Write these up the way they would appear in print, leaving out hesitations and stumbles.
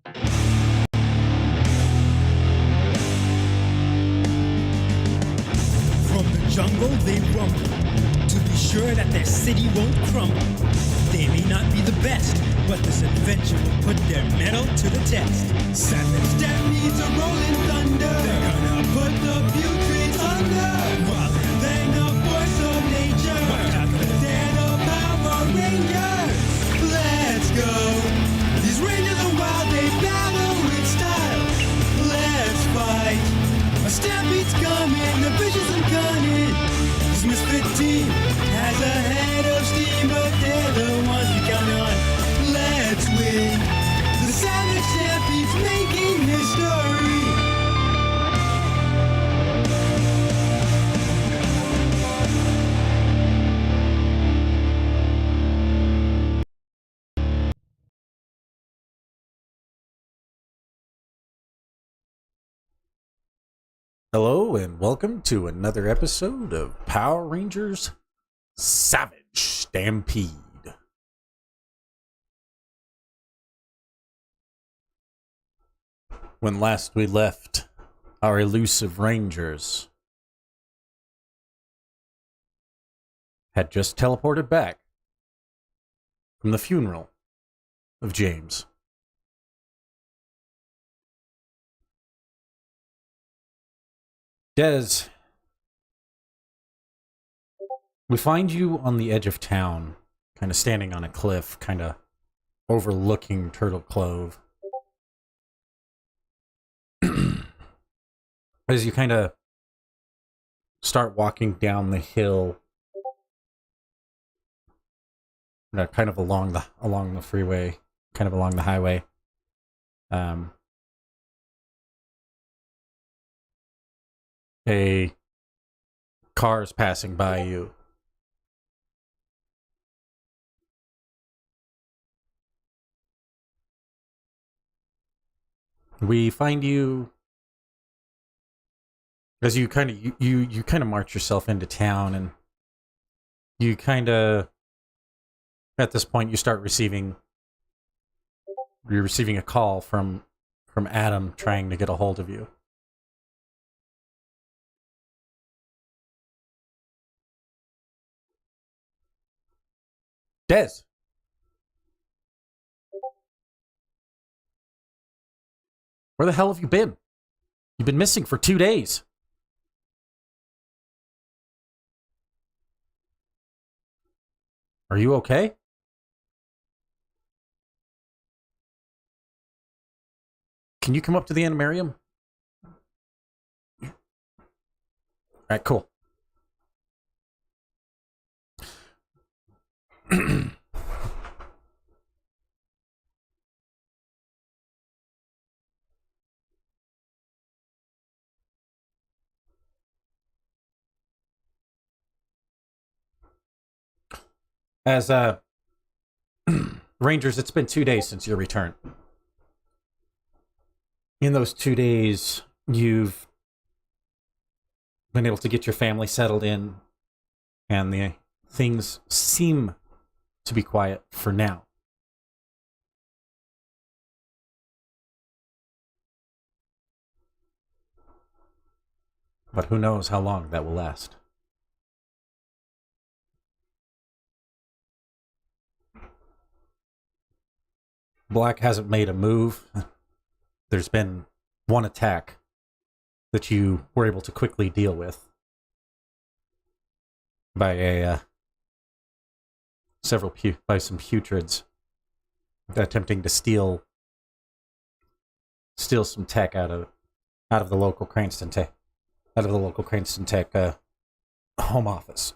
From the jungle they rumble to be sure that their city won't crumble. They may not be the best, but this adventure will put their mettle to the test. Savage Stampede's a rolling thunder. They're gonna put the putrid under. While they're the force of nature, they're the Power Rangers. Let's go. These Rangers are wild, they battle with style. Let's fight. A Stampede's coming, the vicious and cunning. This misfit team has a head of steam, but they're the ones we count on. Let's win. The Savage Stampede's making history. Hello and welcome to another episode of Power Rangers Savage Stampede. When last we left our elusive Rangers had just teleported back from the funeral of James. Des, we find you on the edge of town, kind of standing on a cliff, kind of overlooking Turtle Cove. As you kind of start walking down the hill, kind of along the freeway, kind of along the highway. A car is passing by you. We find you as you kind of march yourself into town, and you kind of at this point you're receiving a call from Adam trying to get a hold of you. Des. Where the hell have you been? You've been missing for 2 days. Are you okay? Can you come up to the animarium? All right, cool. As Rangers, it's been 2 days since your return. In those 2 days, you've been able to get your family settled in, and the things seem to be quiet for now. But who knows how long that will last. Black hasn't made a move. There's been one attack that you were able to quickly deal with by some putrids attempting to steal some tech out of the local Cranston Tech home office.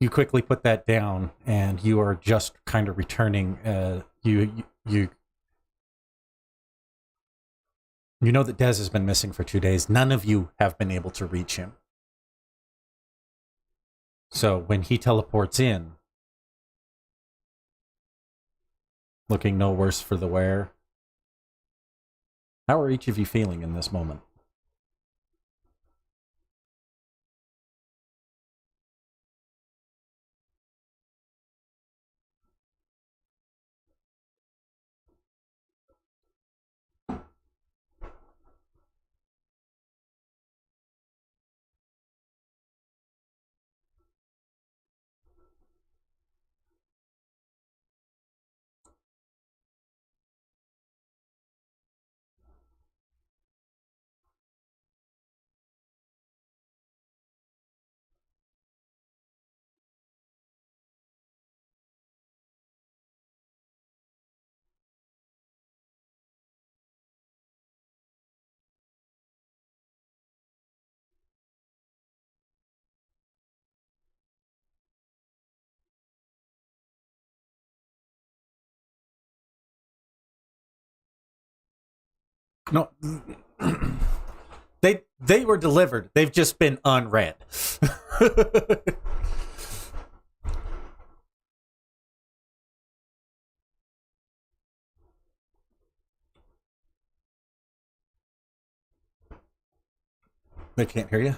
You quickly put that down, and you are just kind of returning. You know that Des has been missing for 2 days. None of you have been able to reach him. So when he teleports in, looking no worse for the wear, how are each of you feeling in this moment? No. They were delivered. They've just been unread. They can't hear you.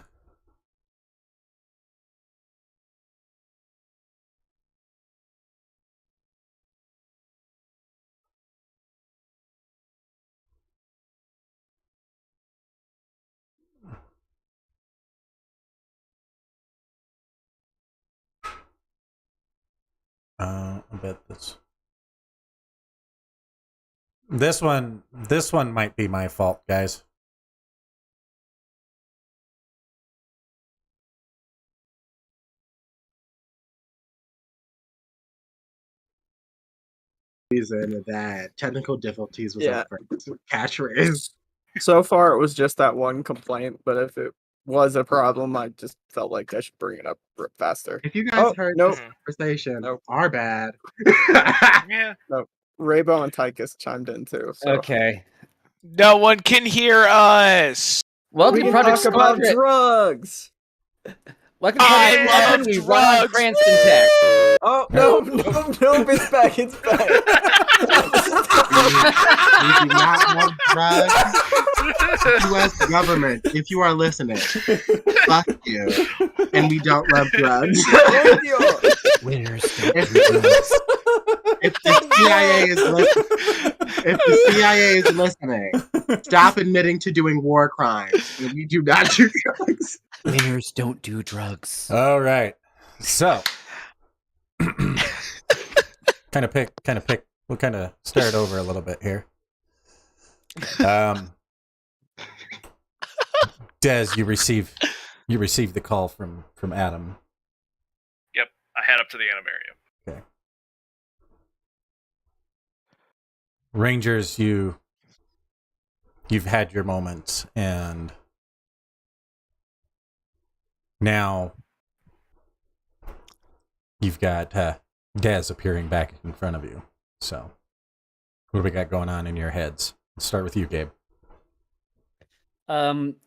I bet this one might be my fault, guys. Reason that technical difficulties was our first catchphrase. So far, it was just that one complaint, but if it was a problem, I just felt like I should bring it up faster. If you guys heard nope. this conversation, Nope. our bad. Yeah. Nope. Raybo and Tychus chimed in too. So. Okay. No one can hear us. Welcome We to can Project talk about Squadron. drugs. Welcome to I Project love Squadron. We run drugs. Cranston Tech. Oh no! It's back. It's back. We do not want drugs. U.S. government, if you are listening, fuck you. And we don't love drugs. Winners. If the CIA is listening, stop admitting to doing war crimes. We do not do drugs. Winners don't do drugs. All right. So, kind of pick. We'll kind of start over a little bit here. Des, you received the call from Adam. Yep, I head up to the animarium. Okay. Rangers, you've had your moments, and now you've got Des appearing back in front of you. So, what do we got going on in your heads? Let's start with you, Gabe.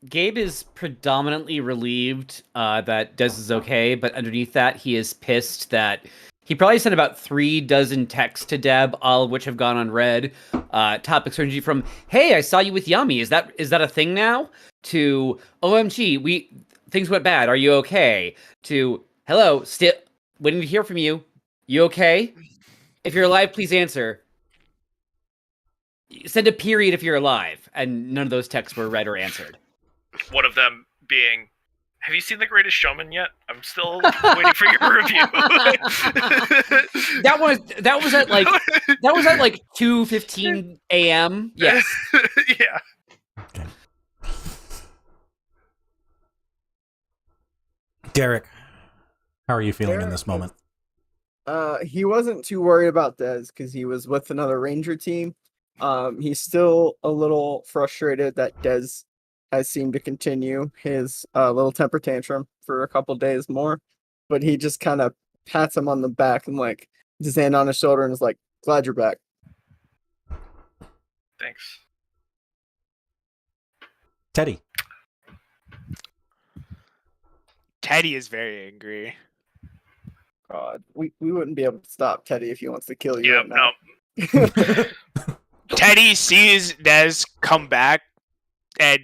Gabe is predominantly relieved that Des is okay, but underneath that, he is pissed that he probably sent about 3 dozen texts to Deb, all of which have gone unread. Topics ranging from, "Hey, I saw you with Yummy. Is that a thing now?" to "OMG, things went bad. Are you okay?" to "Hello, still waiting to hear from you. You okay? If you're alive, please answer. Send a period if you're alive." And none of those texts were read or answered. One of them being, "Have you seen The Greatest Showman yet? I'm still waiting for your review." That was at like 2:15 a.m. Yes. Yeah. Okay. Derek, how are you feeling in this moment? He wasn't too worried about Dez because he was with another Ranger team. He's still a little frustrated that Dez has seemed to continue his little temper tantrum for a couple days more, but he just kind of pats him on the back and like his hand on his shoulder and is like, "Glad you're back." Thanks. Teddy. Teddy is very angry. God, we wouldn't be able to stop Teddy if he wants to kill you Yep, right now. no. Teddy sees Nez come back, and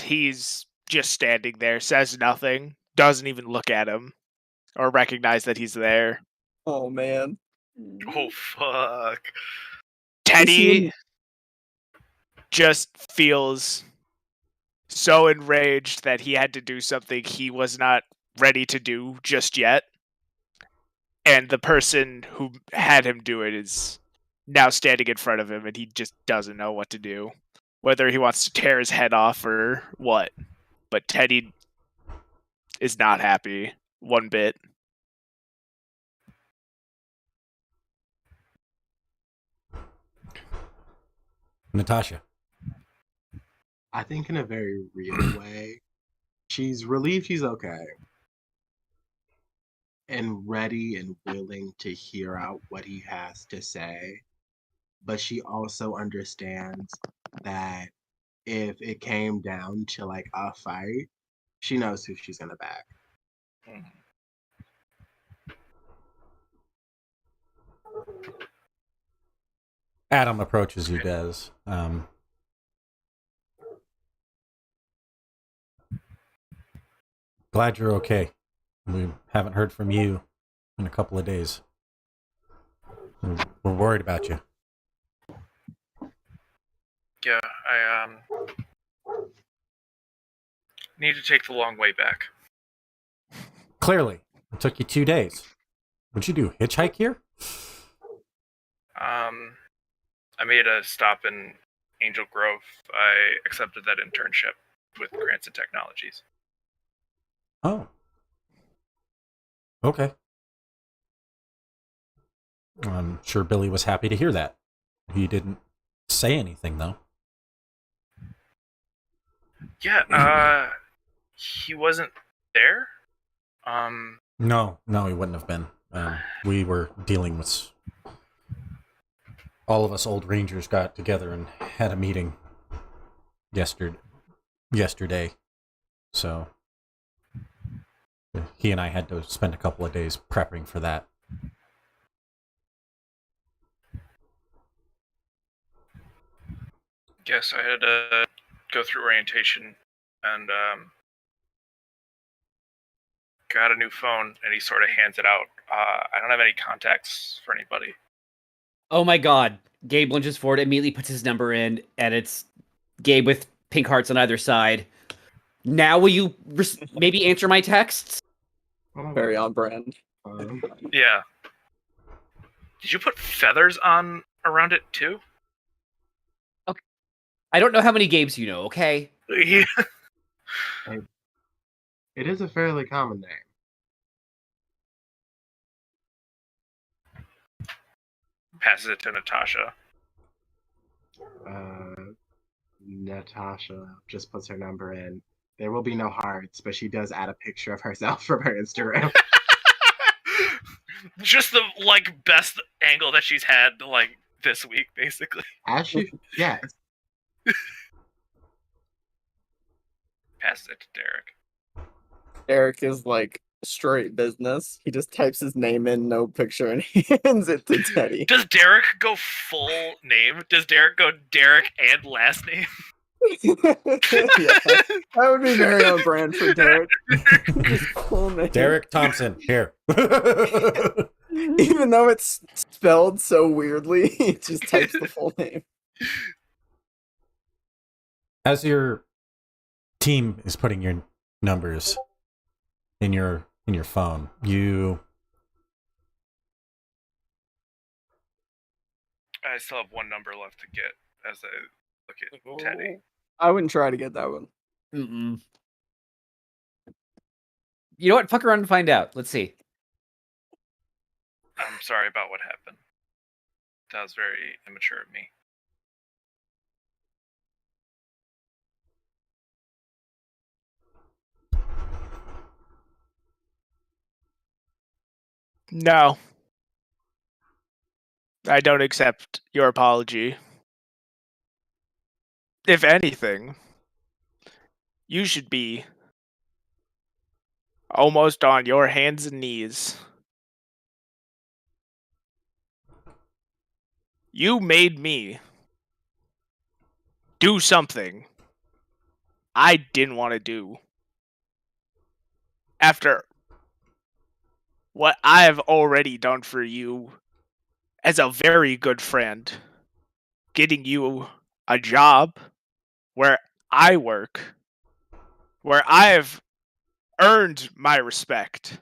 he's just standing there, says nothing, doesn't even look at him, or recognize that he's there. Oh man. Oh, fuck. Teddy just feels so enraged that he had to do something he was not ready to do just yet. And the person who had him do it is now standing in front of him, and he just doesn't know what to do. Whether he wants to tear his head off or what. But Teddy is not happy one bit. Natasha. I think in a very real way, she's relieved he's okay. And ready and willing to hear out what he has to say. But she also understands that if it came down to like a fight, she knows who she's gonna back. Adam approaches you, Des. Glad you're okay. We haven't heard from you in a couple of days. We're worried about you. Yeah, I need to take the long way back. Clearly, it took you 2 days. What'd you do? Hitchhike here? I made a stop in Angel Grove. I accepted that internship with Cranston Technologies. Oh. Okay. I'm sure Billy was happy to hear that. He didn't say anything, though. Yeah, he wasn't there? No, he wouldn't have been. We were dealing with... All of us old Rangers got together and had a meeting yesterday. So he and I had to spend a couple of days prepping for that. Guess I had to go through orientation and got a new phone, and he sort of hands it out. I don't have any contacts for anybody. Oh my god. Gabe lunges forward, immediately puts his number in, and it's Gabe with pink hearts on either side. Now will you maybe answer my texts? Very on brand. Yeah. Did you put feathers on around it too? Okay. I don't know how many Gabes you know, okay? Yeah. It is a fairly common name. Passes it to Natasha. Natasha just puts her number in. There will be no hearts, but she does add a picture of herself from her Instagram. Just the best angle that she's had this week, basically. As she, yes. Passes it to Derek. Derek is straight business. He just types his name in, no picture, and hands it to Teddy. Does Derek go full name? Does Derek go Derek and last name? Yeah, that would be very on brand for Derek. His full name. Derek Thompson, here. Even though it's spelled so weirdly, he just types the full name. As your team is putting your numbers in your phone, I still have one number left to get as I look at Teddy. I wouldn't try to get that one. Mm-mm. You know what? Fuck around and find out. Let's see. I'm sorry about what happened. That was very immature of me. No. I don't accept your apology. If anything, you should be almost on your hands and knees. You made me do something I didn't want to do. After what I've already done for you as a very good friend, getting you a job where I work, where I've earned my respect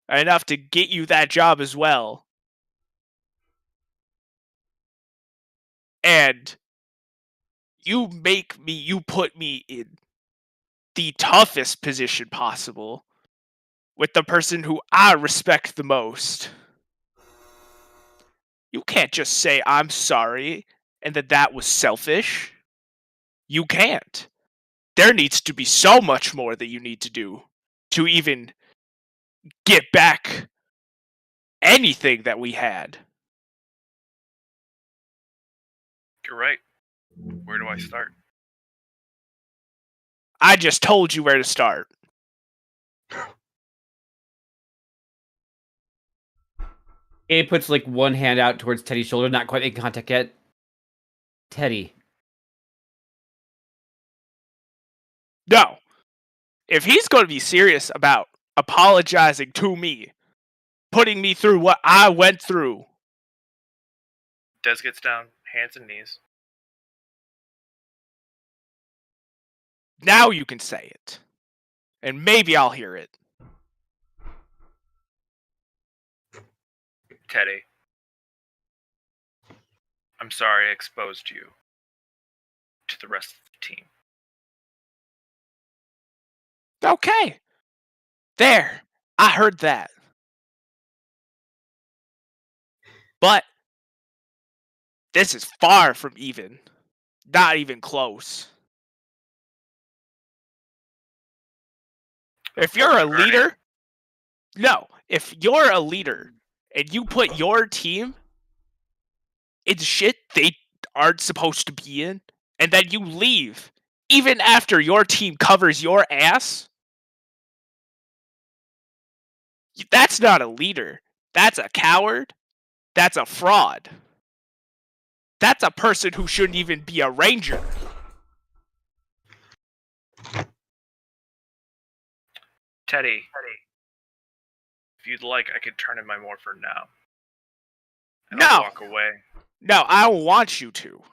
enough to get you that job as well. And you put me in the toughest position possible with the person who I respect the most. You can't just say I'm sorry and that was selfish. You can't. There needs to be so much more that you need to do to even get back anything that we had. You're right. Where do I start? I just told you where to start. Gabe puts like one hand out towards Teddy's shoulder, not quite making contact yet. Teddy. No. If he's going to be serious about apologizing to me, putting me through what I went through. Des gets down, hands and knees. Now you can say it. And maybe I'll hear it. Teddy, I'm sorry I exposed you to the rest of the team. Okay. There. I heard that. But this is far from even. Not even close. If you're a leader, no. If you're a leader and you put your team in shit they aren't supposed to be in, and then you leave, even after your team covers your ass, that's not a leader. That's a coward. That's a fraud. That's a person who shouldn't even be a ranger. Teddy, if you'd like, I could turn in my morphin now. And I'll No. walk away. No, I don't want you to.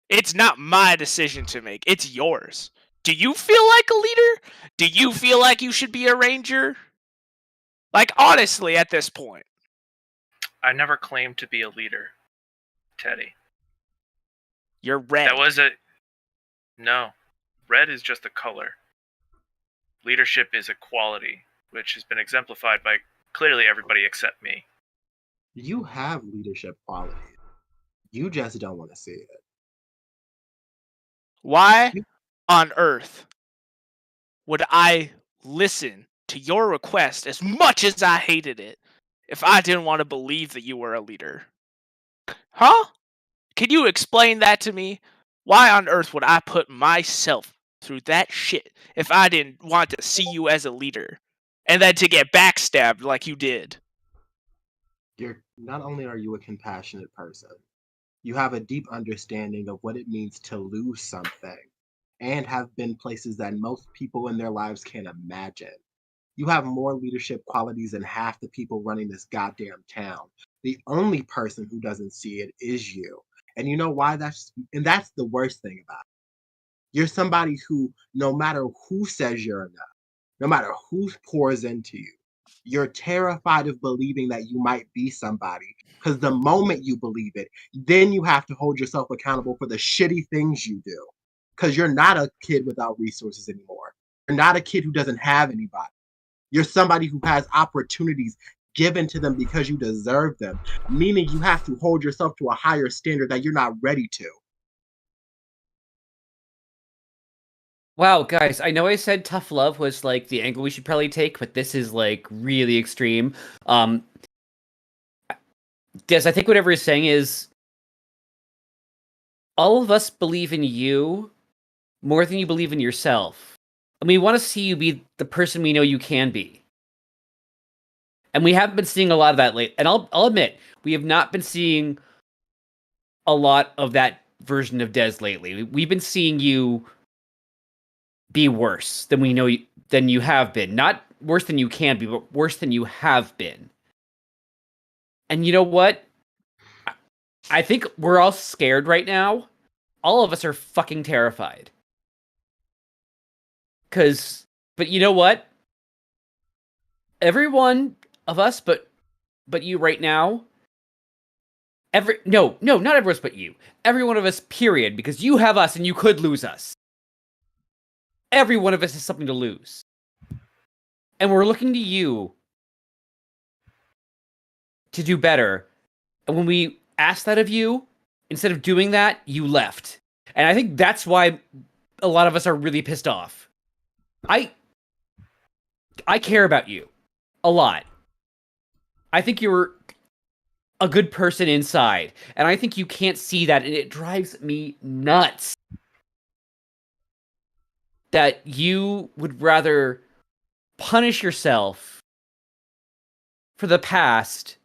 It's not my decision to make. It's yours. Do you feel like a leader? Do you feel like you should be a ranger? Like, honestly, at this point. I never claimed to be a leader, Teddy. You're red. That was a... No. Red is just a color. Leadership is a quality, which has been exemplified by clearly everybody except me. You have leadership qualities. You just don't want to see it. Why on earth would I listen to your request as much as I hated it if I didn't want to believe that you were a leader? Huh? Can you explain that to me? Why on earth would I put myself through that shit if I didn't want to see you as a leader? And then to get backstabbed like you did. Not only are you a compassionate person, you have a deep understanding of what it means to lose something and have been places that most people in their lives can't imagine. You have more leadership qualities than half the people running this goddamn town. The only person who doesn't see it is you. And you know why? That's the worst thing about it. You're somebody who, no matter who says you're enough, no matter who pours into you, you're terrified of believing that you might be somebody. Because the moment you believe it, then you have to hold yourself accountable for the shitty things you do. Because you're not a kid without resources anymore. You're not a kid who doesn't have anybody. You're somebody who has opportunities given to them because you deserve them, meaning you have to hold yourself to a higher standard that you're not ready to. Wow, guys, I know I said tough love was like the angle we should probably take, but this is like really extreme. Des, I think whatever he's saying is all of us believe in you more than you believe in yourself. And we want to see you be the person we know you can be. And we haven't been seeing a lot of that lately. And I'll admit, we have not been seeing a lot of that version of Des lately. We've been seeing you be worse than we know than you have been. Not worse than you can be, but worse than you have been. And you know what? I think we're all scared right now. All of us are fucking terrified. But you know what? Every one of us, but you right now. Not everyone else but you. Every one of us, period, because you have us and you could lose us. Every one of us has something to lose. And we're looking to you to do better. And when we asked that of you, instead of doing that, you left. And I think that's why a lot of us are really pissed off. I care about you a lot. I think you're a good person inside. And I think you can't see that, and it drives me nuts that you would rather punish yourself for the past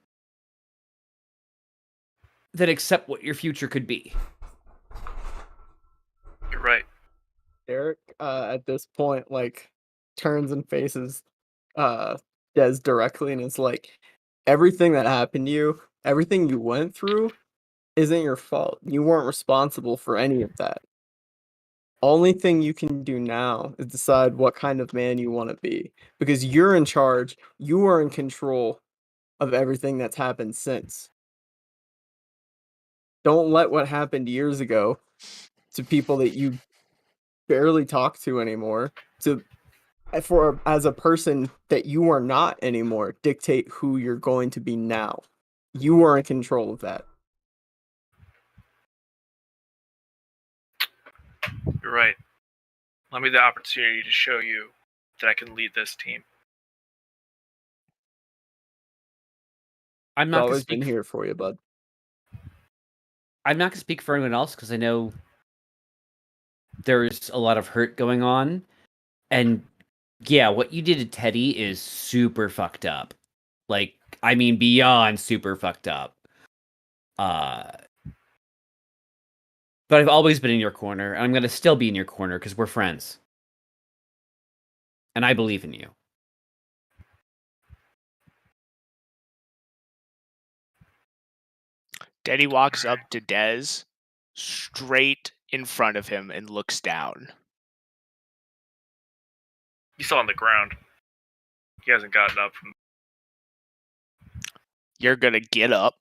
than accept what your future could be. You're right. Eric, at this point, like, turns and faces Des directly and is like, everything that happened to you, everything you went through, isn't your fault. You weren't responsible for any of that. Only thing you can do now is decide what kind of man you want to be. Because you're in charge, you are in control of everything that's happened since. Don't let what happened years ago to people that you barely talk to anymore, as a person that you are not anymore, dictate who you're going to be now. You are in control of that. You're right. Let me the opportunity to show you that I can lead this team. I'm I've not going to always been speak. here for you, bud. I'm not going to speak for anyone else because I know there's a lot of hurt going on, and yeah, what you did to Teddy is super fucked up. Like, I mean, beyond super fucked up. But I've always been in your corner, and I'm going to still be in your corner because we're friends. And I believe in you. Teddy walks up to Dez, straight in front of him, and looks down. He's still on the ground. He hasn't gotten up from. You're gonna get up.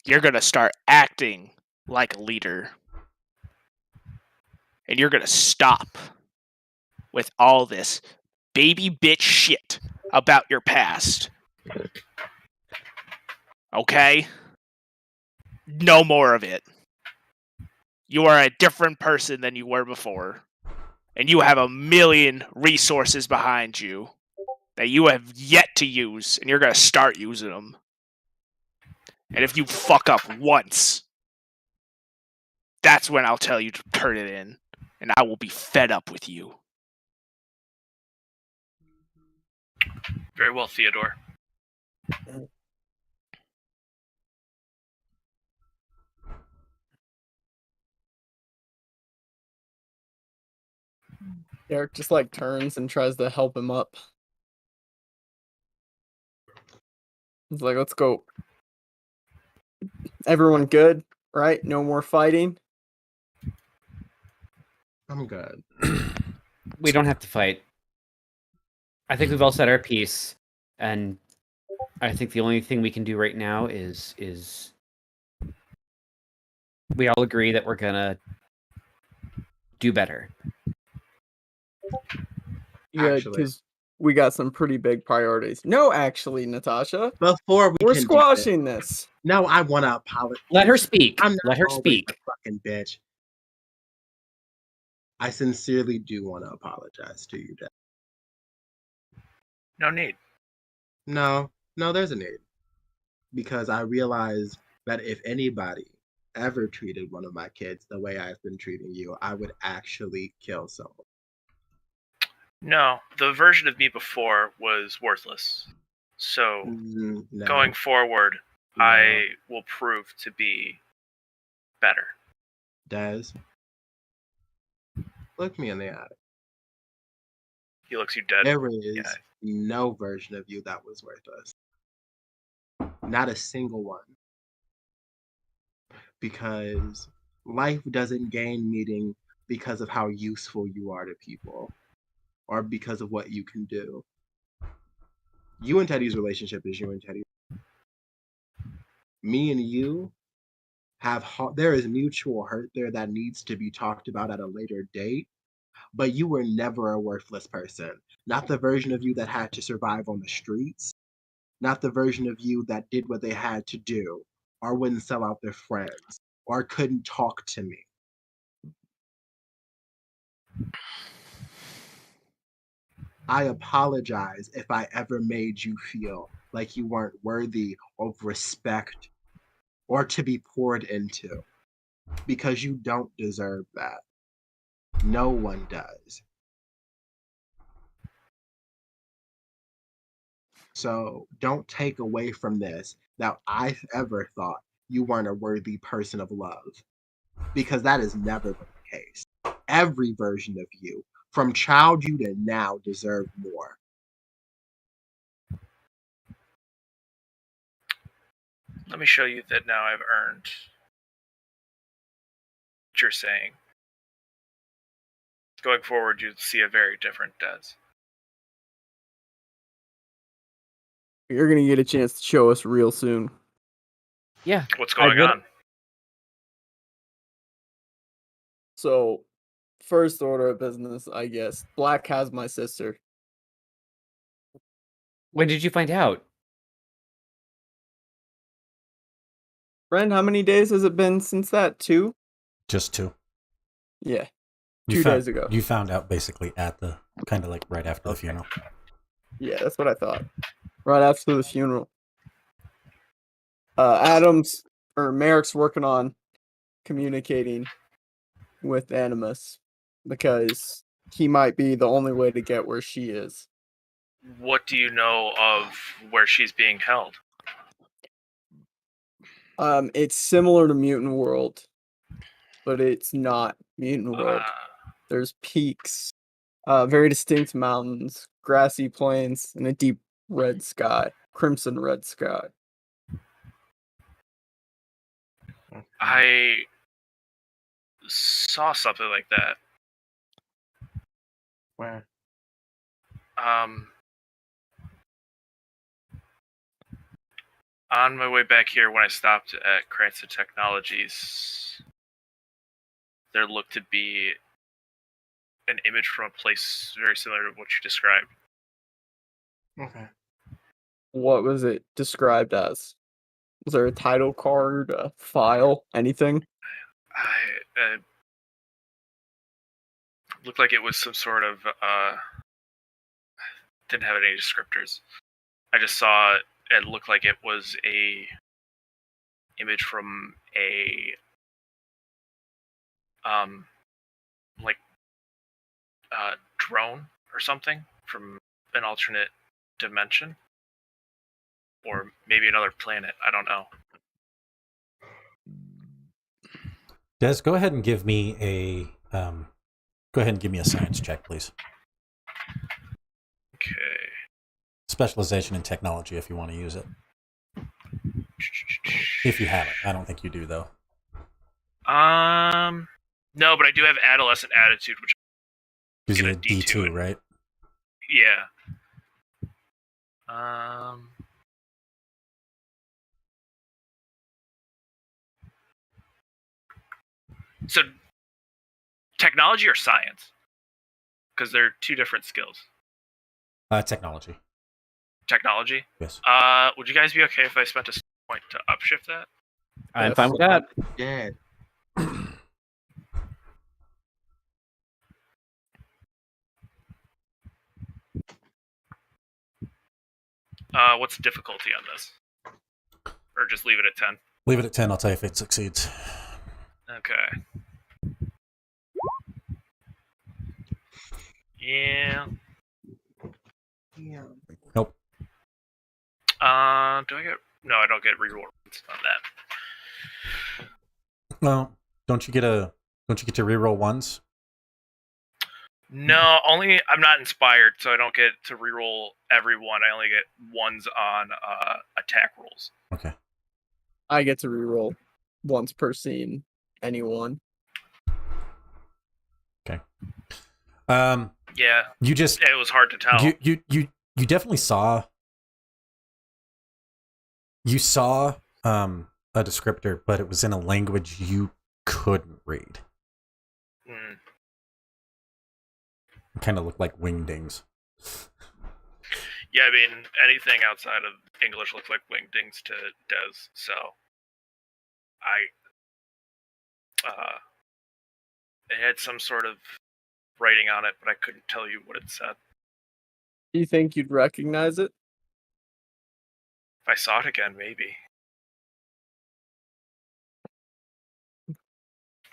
You're gonna start acting like a leader. And you're gonna stop with all this baby bitch shit about your past. Okay? No more of it. You are a different person than you were before. And you have a million resources behind you that you have yet to use, and you're going to start using them. And if you fuck up once, that's when I'll tell you to turn it in, and I will be fed up with you. Very well, Theodore. Eric just like turns and tries to help him up. He's like, let's go. Everyone good, right? No more fighting. I'm good. We don't have to fight. I think we've all said our piece, and I think the only thing we can do right now is we all agree that we're gonna do better. Yeah, Actually. because we got some pretty big priorities. No, actually, Natasha, Before we we're can do squashing this. no, I want to apologize. Let her speak. I'm not Let her always speak. a fucking bitch. I sincerely do want to apologize to you, Dad. No need. No, there's a need. Because I realized that if anybody ever treated one of my kids the way I've been treating you, I would actually kill someone. No, the version of me before was worthless. So, No, going forward, no. I will prove to be better. Des, look me in the eye. He looks you dead. There is Yeah. no version of you that was worthless. Not a single one. Because life doesn't gain meaning because of how useful you are to people or because of what you can do. You and Teddy's relationship is you and Teddy. Me and you there is mutual hurt there that needs to be talked about at a later date, but you were never a worthless person. Not the version of you that had to survive on the streets, not the version of you that did what they had to do or wouldn't sell out their friends or couldn't talk to me. I apologize if I ever made you feel like you weren't worthy of respect or to be poured into, because you don't deserve that. No one does. So don't take away from this that I ever thought you weren't a worthy person of love, because that has never been the case. Every version of you, from child you to now, deserve more. Let me show you that now I've earned what you're saying. Going forward, you'll see a very different Des. You're gonna get a chance to show us real soon. Yeah. What's going on? So, first order of business, I guess. Black has my sister. When did you find out? Friend, how many days has it been since that? 2? Just 2. Yeah. You 2 found, days ago. You found out basically at the kind of like right after the funeral. Yeah, that's what I thought. Right after the funeral. Adams or Merrick's working on communicating with Animus because he might be the only way to get where she is. What do you know of where she's being held? It's similar to Mutant World, but it's not Mutant World. There's peaks, very distinct mountains, grassy plains, and a deep red sky, crimson red sky. I saw something like that. Where? On my way back here, when I stopped at Cranston Technologies, there looked to be an image from a place very similar to what you described. Okay. What was it described as? Was there a title card, a file, anything? I looked like it was some sort of didn't have any descriptors. I just saw it looked like it was a image from a like drone or something from an alternate dimension, or maybe another planet. I don't know. Des, go ahead and give me a science check, please. Okay. Specialization in technology, if you want to use it. If you have it, I don't think you do though. No, but I do have adolescent attitude, which Gives you get a a D2, D2. right? yeah. So technology or science? Because they're two different skills. Technology. Technology. Yes. Would you guys be okay if I spent a point to upshift that? I'm fine with that. Dead. What's the difficulty on this? Or just leave it at 10? Leave it at 10. I'll tell you if it succeeds. Okay. Yeah. Yeah. Nope. Do I get... No, I don't get reroll on that. Well, don't you get to reroll ones? No, only I'm not inspired, so I don't get to reroll every one. I only get ones on attack rolls. Okay. I get to reroll once per scene, anyone. Okay. Yeah. You just It was hard to tell. you definitely saw a descriptor, but it was in a language you couldn't read. Mm. It kind of looked like wingdings. Yeah, I mean, anything outside of English looks like wingdings to Des, so it had some sort of writing on it, but I couldn't tell you what it said. Do you think you'd recognize it? If I saw it again, maybe.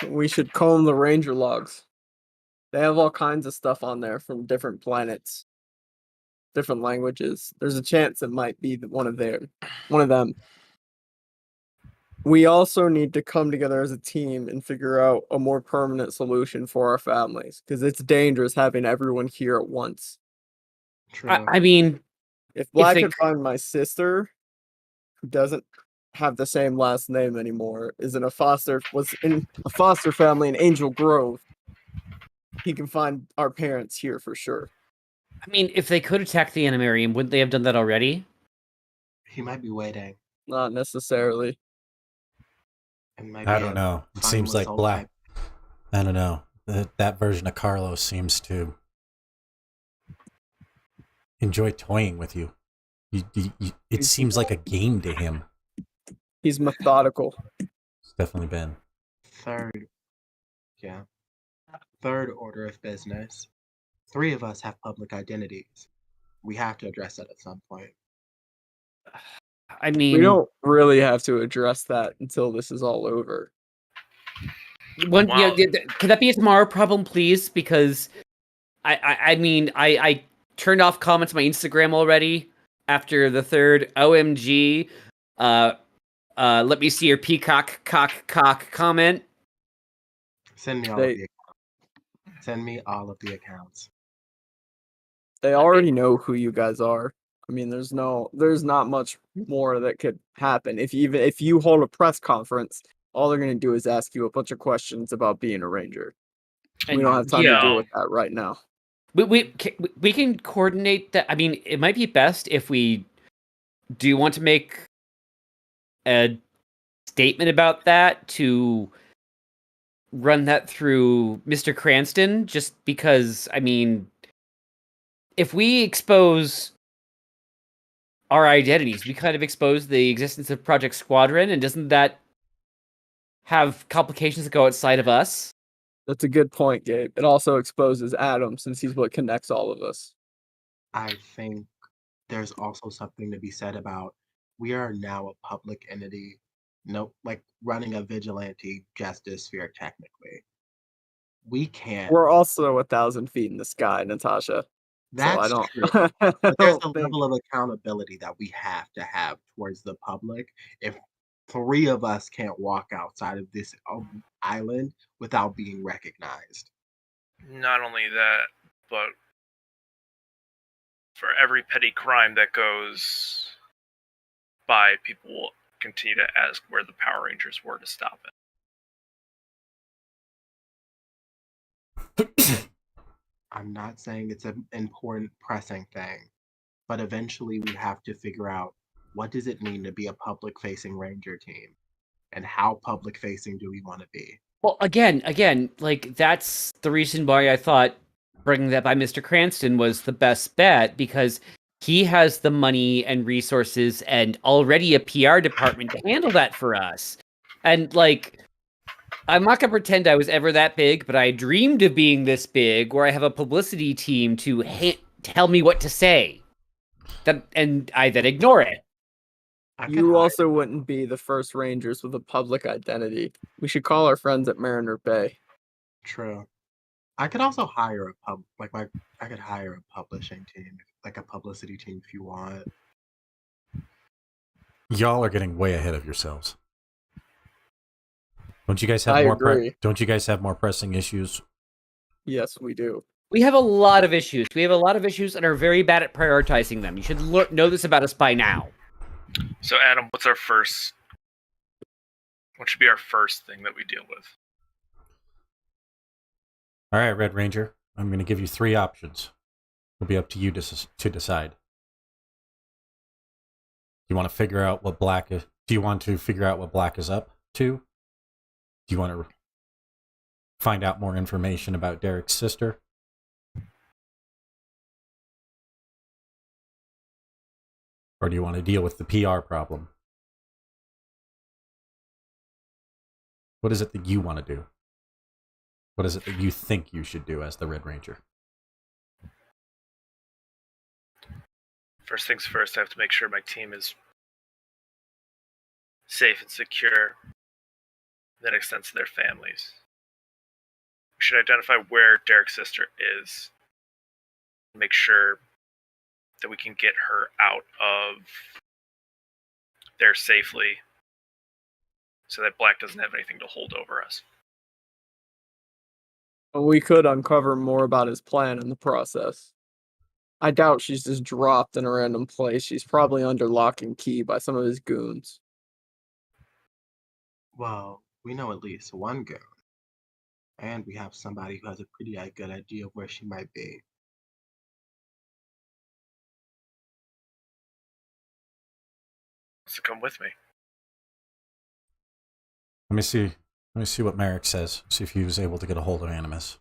We should comb the ranger logs. They have all kinds of stuff on there from different planets, different languages. There's a chance it might be one of them. We also need to come together as a team and figure out a more permanent solution for our families, because it's dangerous having everyone here at once. True. I mean, If Black they- could find my sister, who doesn't have the same last name anymore, was in a foster family in Angel Grove, he can find our parents here for sure. I mean, if they could attack the Animarium, wouldn't they have done that already? He might be waiting. Not necessarily. It might I be don't a know. It final seems like assault Black. type. I don't know. That version of Carlos seems to enjoy toying with you. It seems like a game to him. He's methodical. It's definitely been. Third order of business. 3 of us have public identities. We have to address that at some point. I mean, We don't really have to address that until this is all over. Could that be a tomorrow problem, please? Because I mean, I turned off comments on my Instagram already after the third OMG. Let me see your peacock cock comment. Send me all of the accounts. They already know who you guys are. I mean, there's not much more that could happen. If you hold a press conference, all they're gonna do is ask you a bunch of questions about being a ranger. We don't have time to deal with that right now. We can coordinate that. I mean, it might be best if we do want to make a statement about that to run that through Mr. Cranston, just because, I mean, if we expose our identities, we kind of expose the existence of Project Squadron, and doesn't that have complications that go outside of us? That's a good point, Gabe. It also exposes Adam, since he's what connects all of us. I think there's also something to be said about we are now a public entity, like running a vigilante justice sphere technically. We can't. We're also 1,000 feet in the sky, Natasha. That's so I don't, true. I But there's a don't think level of accountability that we have to have towards the public. If 3 of us can't walk outside of this island without being recognized. Not only that, but for every petty crime that goes by, people will continue to ask where the Power Rangers were to stop it. I'm not saying it's an important, pressing thing, but eventually we have to figure out what does it mean to be a public-facing Ranger team, and how public-facing do we want to be? Well, again, like, that's the reason why I thought bringing that by Mr. Cranston was the best bet, because he has the money and resources and already a PR department to handle that for us. And, like, I'm not going to pretend I was ever that big, but I dreamed of being this big, where I have a publicity team to tell me what to say. And I then ignore it. you also wouldn't be the first Rangers with a public identity. We should call our friends at Mariner Bay. True. I could also hire I could hire a publishing team, like a publicity team if you want. Y'all are getting way ahead of yourselves. Don't you guys have I more? agree. Don't you guys have more pressing issues? Yes, we do. We have a lot of issues. We have a lot of issues and are very bad at prioritizing them. You should know this about us by now. So, Adam, what should be our first thing that we deal with? All right, Red Ranger. I'm going to give you 3 options. It'll be up to you to decide. Do you want to figure out what Black is? Do you want to figure out what Black is up to? Do you want to find out more information about Derek's sister? Or do you want to deal with the PR problem? What is it that you want to do? What is it that you think you should do as the Red Ranger? First things first, I have to make sure my team is safe and secure that extends to their families. We should identify where Derek's sister is. Make sure that we can get her out of there safely so that Black doesn't have anything to hold over us. We could uncover more about his plan in the process. I doubt she's just dropped in a random place. She's probably under lock and key by some of his goons. Well, we know at least one girl. And we have somebody who has a pretty good idea of where she might be. So come with me. Let me see. Let me see what Merrick says. See if he was able to get a hold of Animus.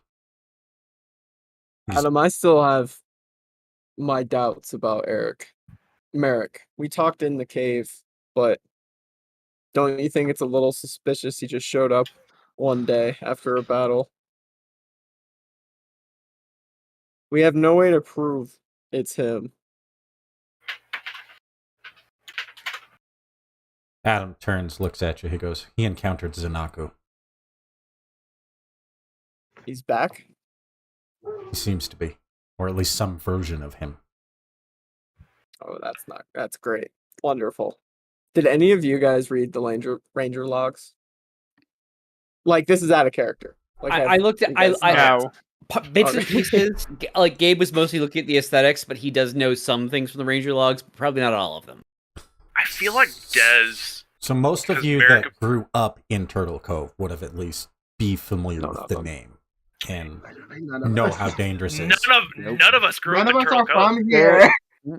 Adam, I still have my doubts about Merrick. We talked in the cave, but don't you think it's a little suspicious he just showed up one day after a battle? We have no way to prove it's him. Adam turns, looks at you. He goes, he encountered Zanaku. He's back? He seems to be. Or at least some version of him. Oh, that's great. Wonderful. Did any of you guys read the Ranger logs? Like, this is out of character. Like, I looked at I No. bits and Okay. pieces. Like Gabe was mostly looking at the aesthetics, but he does know some things from the Ranger logs, but probably not all of them. I feel like Dez. So most of Because you Merrick- that grew up in Turtle Cove would have at least be familiar None with of the them. name and None of know us- how dangerous it None is. of us grew None up of in us Turtle are Cove. from here.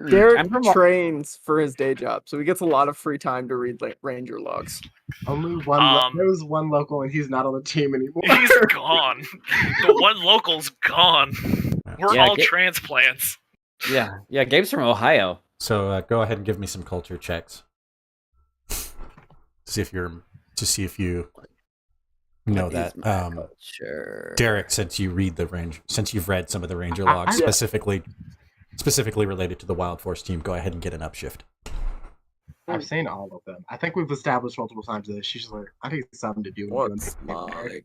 Derek I'm from trains for his day job, so he gets a lot of free time to read Ranger logs. Only one. Um, There's one local, and he's not on the team anymore. He's gone. The one local's gone. We're Yeah, all get- transplants. Yeah, Gabe's from Ohio. So go ahead and give me some culture checks. See if you know What that. is my culture? Derek, since you've read some of the Ranger I- logs, I- specifically related to the Wild Force team, go ahead and get an upshift. I've seen all of them. I think we've established multiple times that she's like, I need something to do. when What's doing my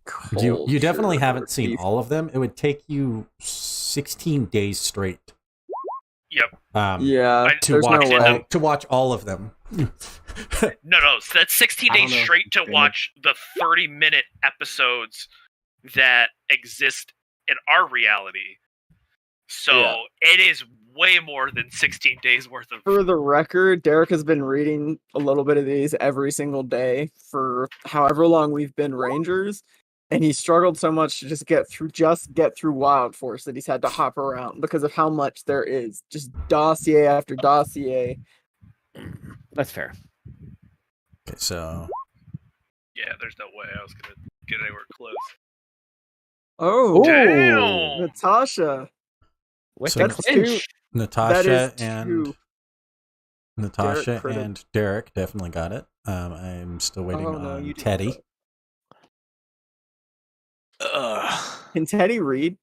You definitely culture? haven't seen all of them. It would take you 16 days straight. Yep. Yeah, I- To there's watch no way. all, to watch all of them. No. So that's 16 I don't days know. straight to Damn it. watch the 30-minute episodes that exist in our reality. So Yeah. it is way more than 16 days worth of. For the record, Derek has been reading a little bit of these every single day for however long we've been Rangers, and he struggled so much to just get through Wild Force that he's had to hop around because of how much there is. Just dossier after dossier. That's fair. Okay, so Yeah, there's no way I was gonna get anywhere close. Oh, Damn. Natasha. With So the That's clinch. two. Natasha is and two. Natasha critted. and Derek definitely got it. I'm still waiting Oh, no, on you didn't Teddy. do it. Can Teddy read?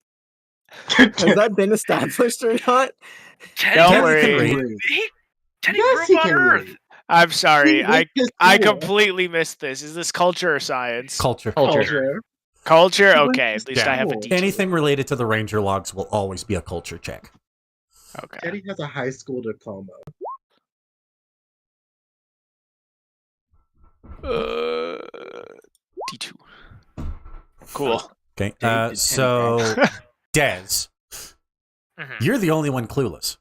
Has that been established or not? Teddy, Don't Teddy worry. can read. Teddy Yes, grew he up on can Earth. read. I'm sorry. He went to I school. completely missed this. Is this culture or science? Culture. Culture. Culture? He went Okay, to at least I have a school. teacher. Anything related to the Ranger logs will always be a culture check. Okay. Teddy has a high school diploma. D2. Cool. Okay. David So Dez, Mhm. you're the only one clueless.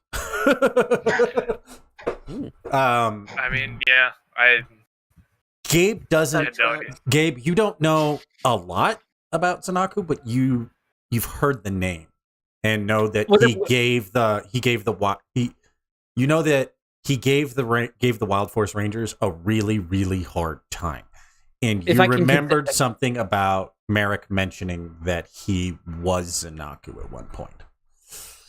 I mean, yeah, I Gabe had doesn't. no idea. Gabe, you don't know a lot about Zanaku, but you've heard the name and know that Was he it- gave the Wild Force Rangers a really, really hard time. And If you I can remembered something about Merrick mentioning that he was Zanaku at one point.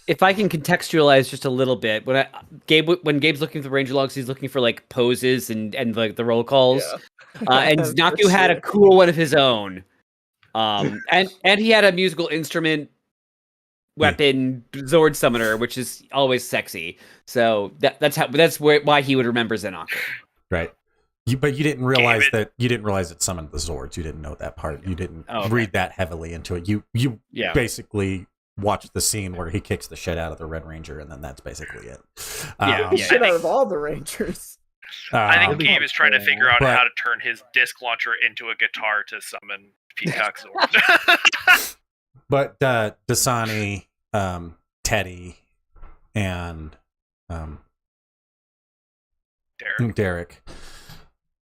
If I can contextualize just a little bit, when Gabe's looking for Ranger logs, he's looking for like poses and like the roll calls. And For Naku had a sure. cool one of his own. And he had a musical instrument weapon Zord summoner, which is always sexy. So that's why he would remember Zanaku. Right. But you didn't realize Gave that it summoned the Zords. You didn't know that part. You didn't okay. read that heavily into it. You Yeah. basically watched the scene where he kicks the shit out of the Red Ranger, and then that's basically it. Yeah, The yeah. shit out of all the Rangers. I think Um, Gabe is trying to figure out But- how to turn his disc launcher into a guitar to summon Peacock Zord. But Dasani, Teddy, and Derek,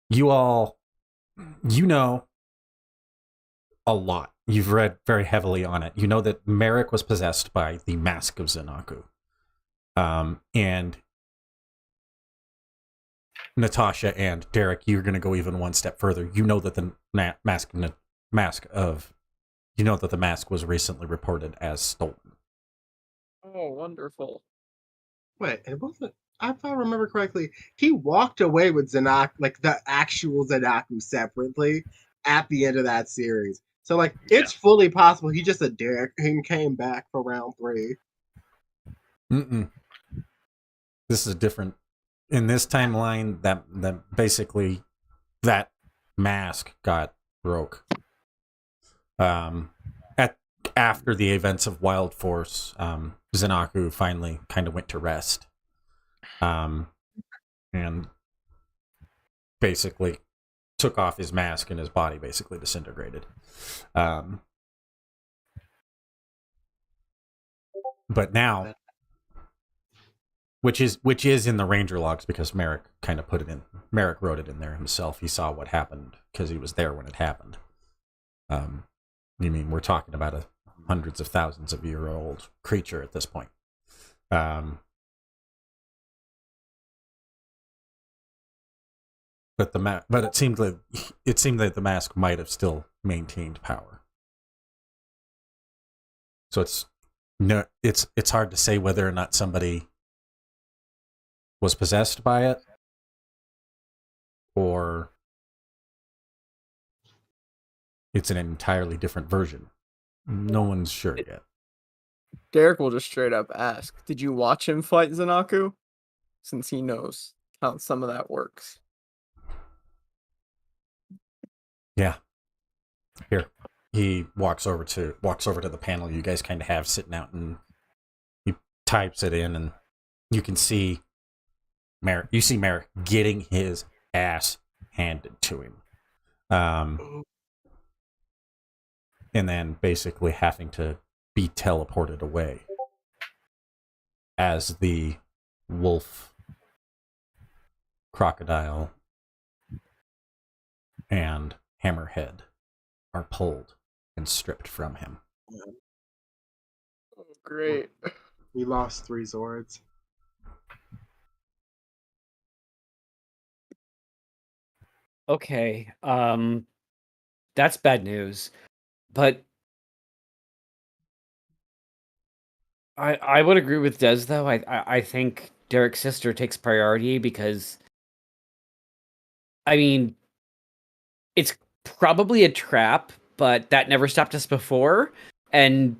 you all, you know a lot. You've read very heavily on it. You know that Merrick was possessed by the Mask of Zanaku. And Natasha and Derek, you're going to go even one step further. You know that the mask was recently reported as stolen. Oh, wonderful. Wait, it wasn't. If I remember correctly, he walked away with Zanaku, like the actual Zanaku, separately at the end of that series. So, like, it's fully possible he just a Derek and came back for round 3. Mm-mm. This is different. In this timeline, that basically that mask got broke. After the events of Wild Force, Zanaku finally kind of went to rest. And basically took off his mask and his body basically disintegrated. But now, which is in the Ranger logs because Merrick kind of put it in. Merrick wrote it in there himself. He saw what happened because he was there when it happened. You mean we're talking about a hundreds of thousands of year old creature at this point. But it seemed that the mask might have still maintained power. So it's hard to say whether or not somebody was possessed by it or it's an entirely different version. No one's sure yet. Derek will just straight up ask, did you watch him fight Zanaku? Since he knows how some of that works. Yeah. Here. He walks over to the panel you guys kind of have sitting out, and he types it in, and you can see Merrick. You see Merrick getting his ass handed to him. And then basically having to be teleported away as the wolf, crocodile, and hammerhead are pulled and stripped from him. Oh, great. We lost 3 Zords. Okay. That's bad news. But I would agree with Des though. I think Derek's sister takes priority because I mean it's probably a trap, but that never stopped us before, and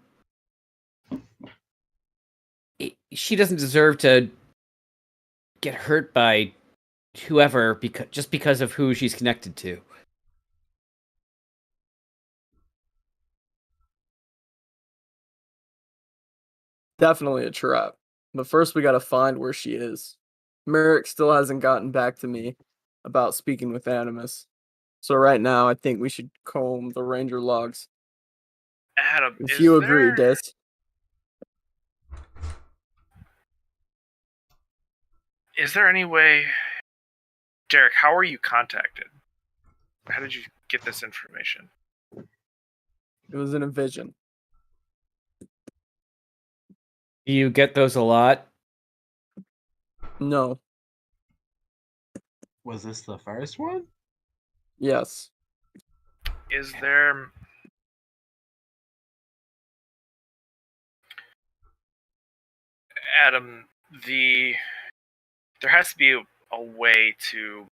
she doesn't deserve to get hurt by whoever because of who she's connected to. Definitely a trap. But first we gotta find where she is. Merrick still hasn't gotten back to me about speaking with Animus. So right now I think we should comb the Ranger logs. Adam, If you agree, Des. Is there any way, Derek? How were you contacted? How did you get this information? It was in a vision. Do you get those a lot? No. Was this the first one? Yes. Is there Adam, there has to be a way to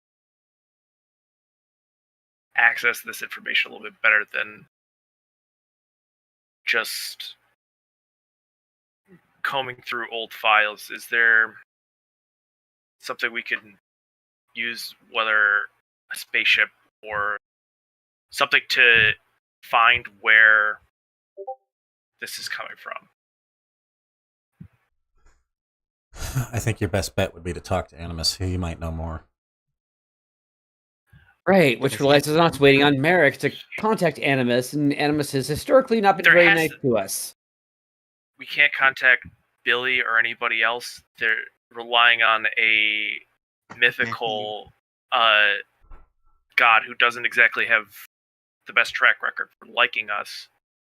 access this information a little bit better than just combing through old files. Is there something we can use, whether a spaceship or something to find where this is coming from. I think your best bet would be to talk to Animus. He might know more. Right, which relies on us waiting on Merrick to contact Animus, and Animus has historically not been There very has nice to- to us. We can't contact Billy or anybody else. They're relying on a mythical god who doesn't exactly have the best track record for liking us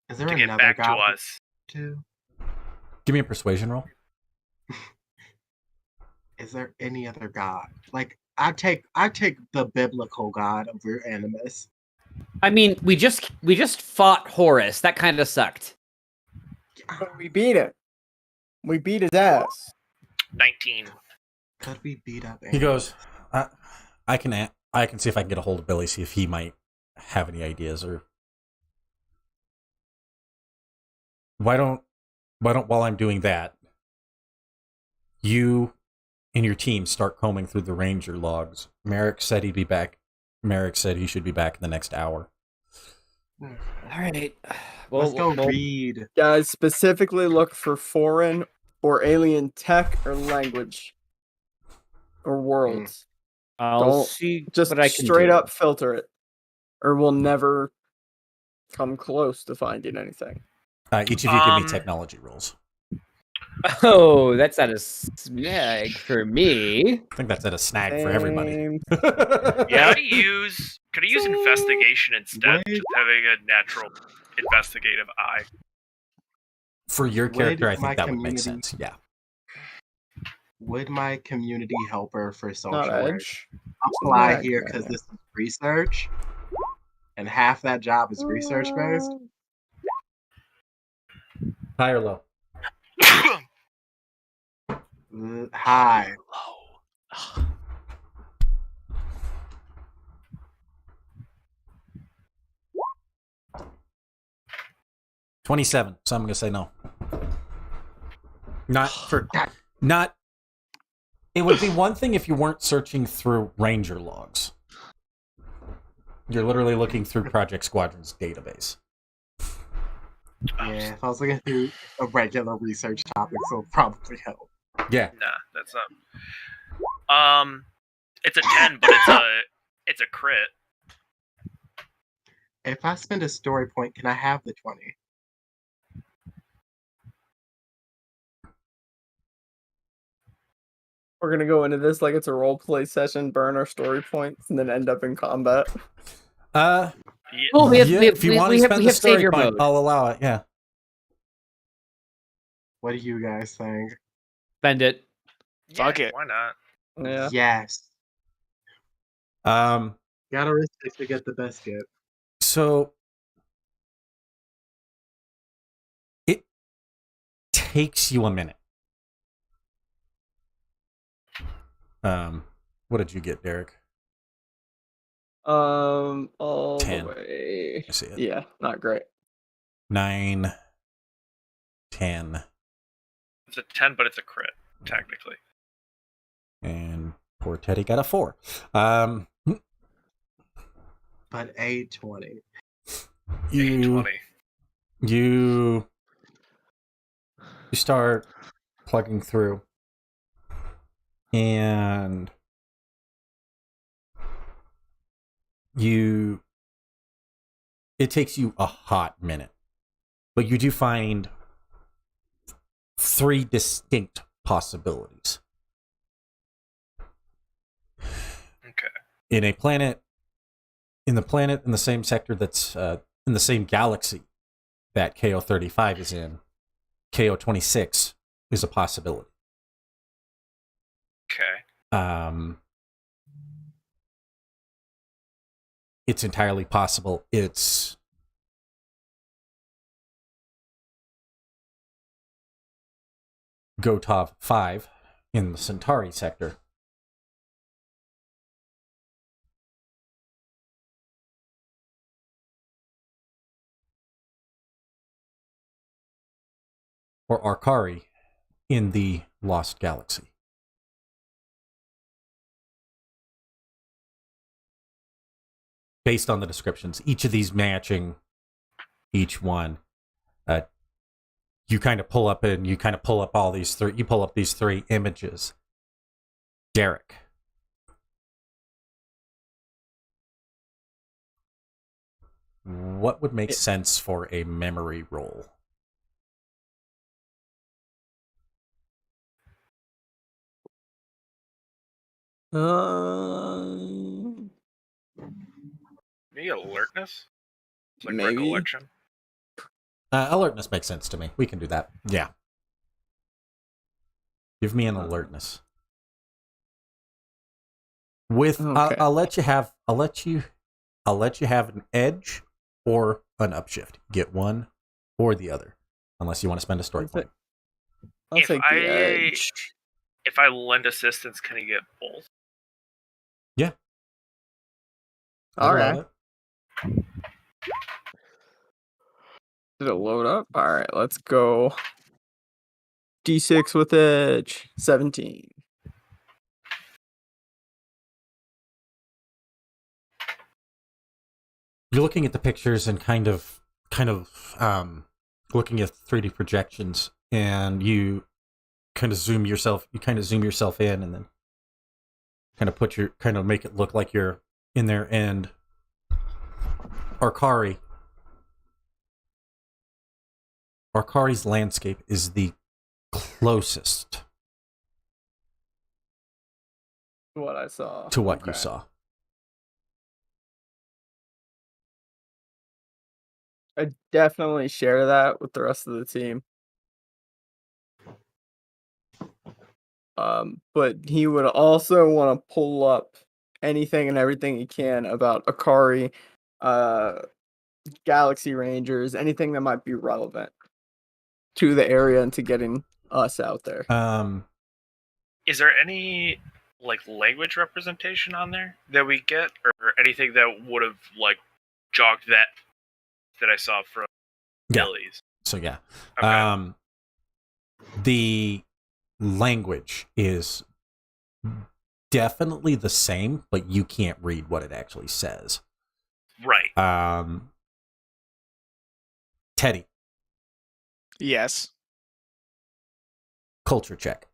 Is there to get another back to god us. too? Give me a persuasion roll. Is there any other god? Like I take the biblical god over Animus. I mean, we just fought Horus. That kind of sucked. But we beat him. We beat his ass. 19. Could we beat up Animus? He goes, I can see if I can get a hold of Billy, see if he might have any ideas, or why don't while I'm doing that, you and your team start combing through the Ranger logs. Merrick said he'd be back. Merrick said he should be back in the next hour. All right. Well, Let's go well, read. Guys, specifically look for foreign or alien tech or language or worlds. I'll Don't see Just what I can straight do. up filter it, or we'll never come close to finding anything. Each of you give me technology rolls. Oh, that's not a snag for me. I think that's at a snag for everybody. Same. Yeah, could I use investigation instead? Wait. Just having a natural investigative eye. For your character, I my think that would make community- sense. Yeah. Would my community helper for social Not work edge. apply Not here edge. because this is research? And half that job is research based? High or low? Hi. Low. 27. So I'm going to say no. Not. It would be one thing if you weren't searching through Ranger logs. You're literally looking through Project Squadron's database. Yeah, if I was looking through a regular research topic, so it'll probably help. Yeah. Nah, that's not. It's a 10, but it's a crit. If I spend a story point, can I have the 20? We're gonna go into this like it's a role play session, burn our story points, and then end up in combat. Yeah. Oh, we have, yeah, we have, if you we, want we to have, spend we the have story savior point, mode. I'll allow it. Yeah. What do you guys think? Spend it. Fuck Yeah, it. Why not? Yeah. Yes. Um. Gotta risk it to get the best gift. So it takes you a minute. What did you get, Derek? All 10. the way. I see it. Yeah, not great. 9, 10, It's a 10, but it's a crit, technically. and poor Teddy got a 4. But a 20. You 20. you start plugging through, and it takes you a hot minute, but you do find 3 distinct possibilities. Okay. In the same sector that's in the same galaxy that KO-35 is in, KO-26 is a possibility. Okay. It's entirely possible it's Gotov 5 in the Centauri sector. Or Arkari in the Lost Galaxy. based on the descriptions, each of these matching each one. You kind of pull up all these three. You pull up these three images. Derek. What would make sense for a memory roll? Maybe alertness? It's like Maybe. recollection. Alertness makes sense to me. We can do that. Yeah. Give me an alertness. With Okay. I'll let you have an edge or an upshift. Get one or the other, unless you want to spend a story point. I'll If take the edge. If I lend assistance, can he get both? Yeah. All I'd allow right. it. Did it load up? All right, let's go. D6 with edge. 17. You're looking at the pictures and kind of looking at 3D projections, and you kind of zoom yourself in, and then kind of make it look like you're in there. And Arkari's landscape is the closest What I saw. to what you Okay. saw. I definitely share that with the rest of the team. But he would also want to pull up anything and everything he can about Akari, Galaxy Rangers, anything that might be relevant to the area and to getting us out there. Is there any like language representation on there that we get, or anything that would have like jogged that I saw from Yeah. Billy's? So yeah. Okay. The language is definitely the same, but you can't read what it actually says. Right. Teddy, Yes. culture check.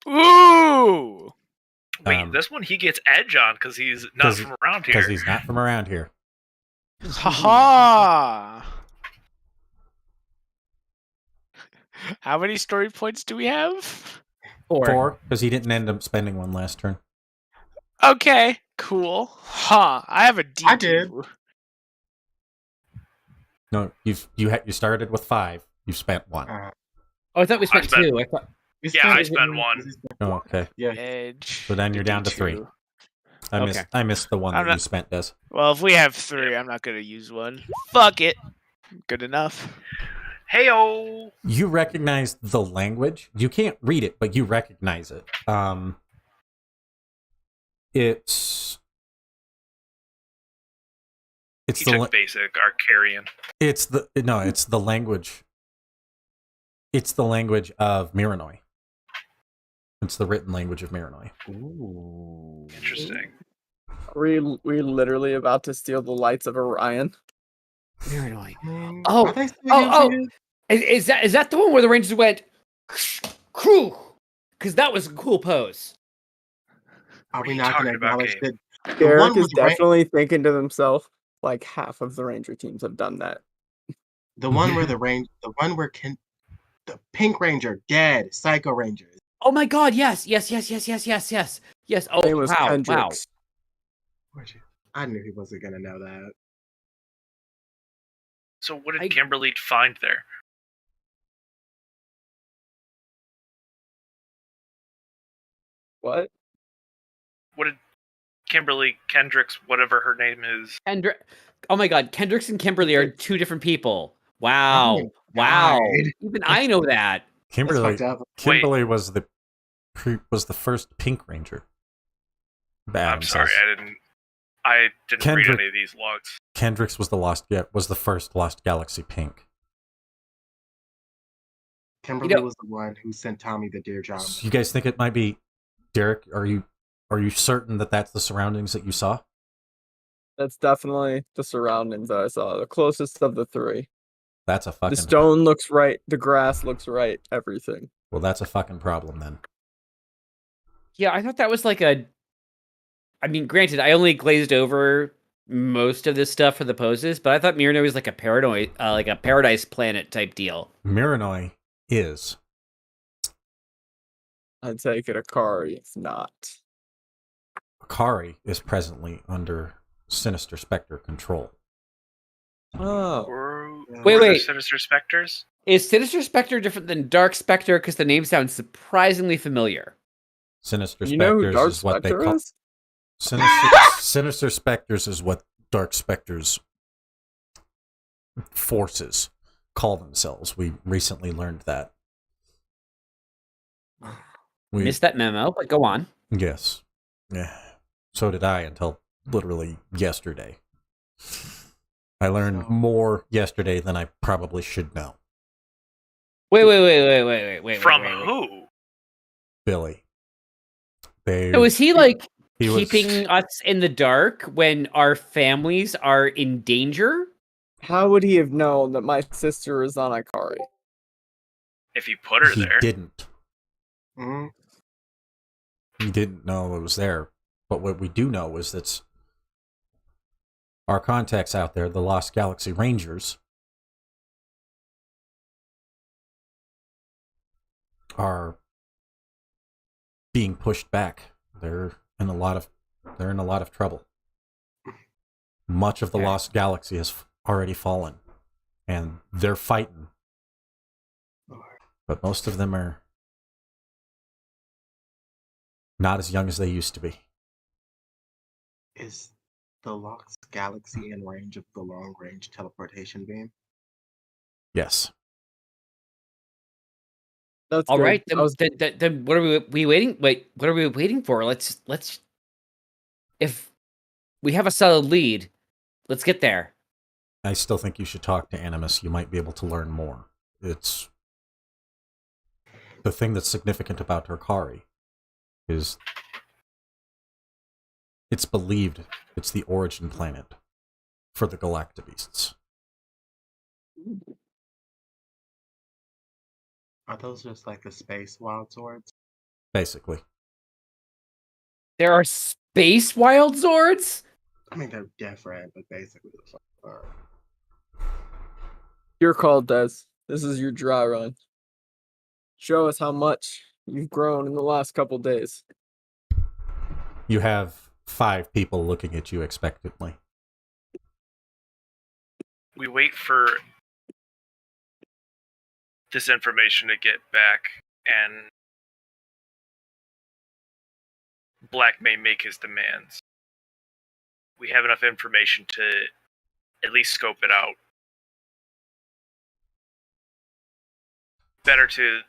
Ooh. Wait, this one he gets edge on because he's not from around here. Because he's not from around here. Haha. How many story points do we have? 4, because he didn't end up spending one last turn. Okay, cool. Huh. I have a D2. I did. No, you started with 5. You've spent 1. Oh, I thought we spent spent- 2. I thought Yeah, I spent 1. Oh, okay. Yeah. Edge. So then you're down to D2. 3. Okay. I missed the one I'm that you not- spent, Des. Well, if we have 3, I'm not going to use one. Fuck it. Good enough. Heyo. You recognize the language. You can't read it, but you recognize it. It's He took basic Arcarian. it's the language. It's the language of Miranoi. It's the written language of Miranoi. Ooh. Interesting. We literally about to steal the lights of Orion. Very annoying. Are they still using it? Is that the one where the Rangers went crew? Because that was a cool pose. Are What we are you not going talking to about, acknowledge Gabe? that Derek one is was Ra- definitely thinking to himself, like half of the Ranger teams have done that. the one where the Pink Ranger dead, Psycho Rangers? Oh my God! Yes. Yes. Oh Name was wow! Kendricks. I knew he wasn't going to know that. So what did Kimberly find there? What? What did Kimberly Kendricks, whatever her name is? Oh my God! Kendricks and Kimberly are 2 different people. Wow! Oh Wow! God. Even I know that. Kimberly That's fucked up. was the first Pink Ranger. I'm sorry, I didn't read any of these logs. Kendricks was the first Lost Galaxy Pink. Kimberly was the one who sent Tommy the Dear John. So you guys think it might be Derek? Are you certain that that's the surroundings that you saw? That's definitely the surroundings that I saw. The closest of the three. That's a The fucking stone looks right. The grass looks right. Everything. well. That's a fucking problem then. Yeah, I thought that was like a. I mean, granted, I only glazed over most of this stuff for the poses, but I thought Mirno was like a paranoid, like a paradise planet type deal. Miranoi is. I'd take it Akari. It's not. Akari is presently under Sinister Spectre control. Oh. Wait, Were there wait. Sinister Spectres? Is Sinister Spectre different than Dark Spectre? Because the name sounds surprisingly familiar. Sinister You know who Spectres Dark is what they Spectre call. is? Sinister Spectres is what Dark Spectre's forces call themselves. We recently learned that. Missed that memo, but go on. Yes. Yeah. So did I until literally yesterday. I learned more yesterday than I probably should know. Wait. From wait. who? Billy. They, So is he like he was- keeping us in the dark when our families are in danger? How would he have known that my sister is on Akari? If you put her he there. didn't. Mhm. He didn't know it was there. But what we do know is that our contacts out there, the Lost Galaxy Rangers, are being pushed back. They're in a lot of trouble. Much of the Lost Galaxy has already fallen, and they're fighting. But most of them are not as young as they used to be. Is the Lost Galaxy in range of the long-range teleportation beam? Yes. That's All good. right, I was- then what are we waiting? Wait, what are we waiting for? Let's. If we have a solid lead, let's get there. I still think you should talk to Animus. You might be able to learn more. It's the thing that's significant about Terkari is it's believed it's the origin planet for the Galactabeasts. Are those just like the space wild swords? Basically. There are space wild zords. I mean, they're different, but basically the fuck are. Your call, Des. This is your dry run. Show us how much you've grown in the last couple days. You have 5 people looking at you expectantly. We wait for this information to get back, and Black may make his demands. We have enough information to at least scope it out. Better to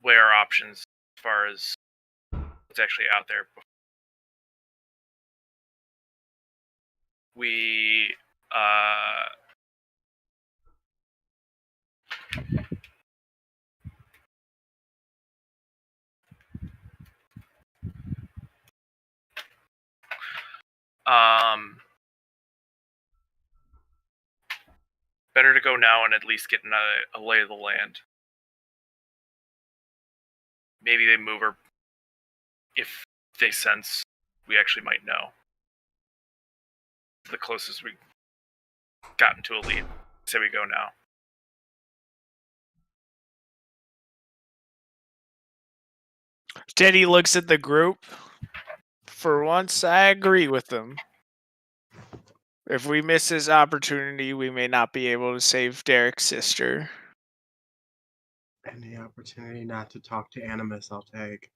weigh our options as far as what's actually out there. We better to go now and at least get a lay of the land. Maybe they move her if they sense we actually might know. The closest we've gotten to a lead. Say we go now. Teddy looks at the group. For once, I agree with him. If we miss this opportunity, we may not be able to save Derek's sister. Any opportunity not to talk to Animus, I'll take.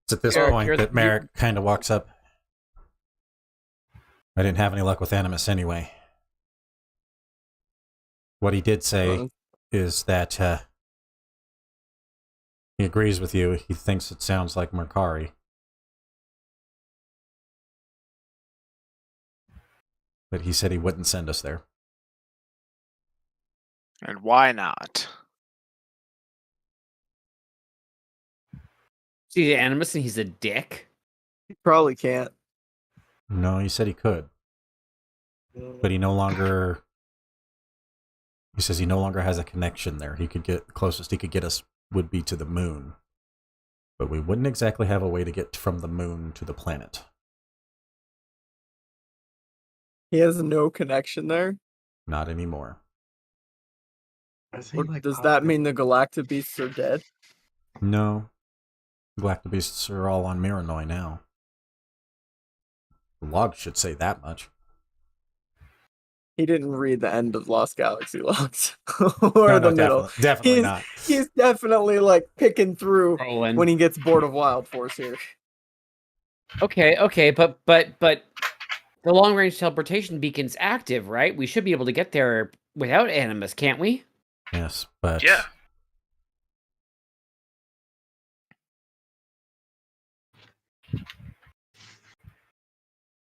It's at this Eric, point that Merrick kind of walks up. I didn't have any luck with Animus anyway. What he did say is that he agrees with you. He thinks it sounds like Mercari. But he said he wouldn't send us there. And why not? See the Animus and he's a dick. He probably can't. No, he said he could, but he no longer. He says he no longer has a connection there. He could get closest he could get us would be to the moon, but we wouldn't exactly have a way to get from the moon to the planet. He has no connection there. Not anymore. Is he, Or like, does that positive? mean the galactic beasts are dead? No, Galactobeasts are all on Miranoi now. The log should say that much. He didn't read the end of Lost Galaxy logs or No, the middle. definitely not. He's definitely like picking through Roland. when he gets bored of Wild Force here. Okay, but the long range teleportation beacon's active, right? We should be able to get there without Animus, can't we? Yes, but Yeah.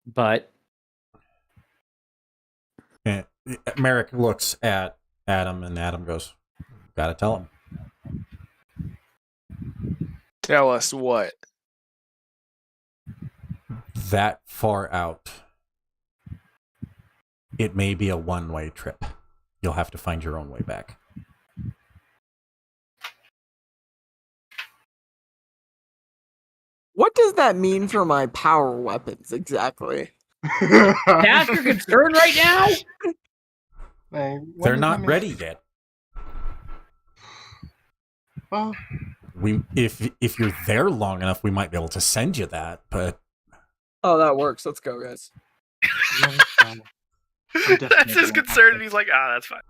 But Merrick looks at Adam, and Adam goes, "Gotta tell him." Tell us what. That far out, it may be a one-way trip. You'll have to find your own way back. What does that mean for my power weapons exactly? that's your concern right now? Man, when They're does not that mean- ready yet. Well, If you're there long enough, we might be able to send you that. But Oh, that works. Let's go, guys. That's his concern, and he's like, that's fine.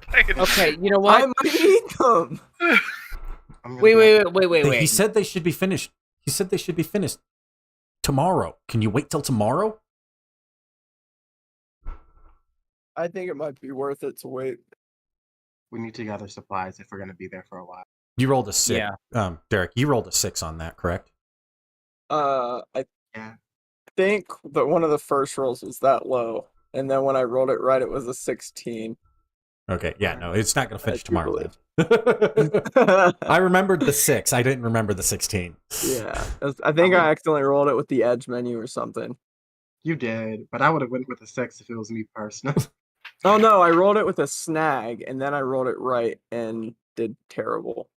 I can- Okay, you know I what? might need them. Wait. he said they should be finished. He said they should be finished tomorrow. Can you wait till tomorrow? I think it might be worth it to wait. We need to gather supplies if we're going to be there for a while. You rolled a 6. Yeah. Derek, you rolled a 6 on that, correct? I Yeah. think that one of the first rolls was that low, and then when I rolled it right, it was a 16. Okay, yeah, no, it's not going to finish I do tomorrow. believe. Then. I remembered the 6. I didn't remember the 16. Yeah, I think I accidentally rolled it with the edge menu or something. You did, but I would have went with a 6 if it was me personally. Oh no, I rolled it with a snag, and then I rolled it right and did terrible.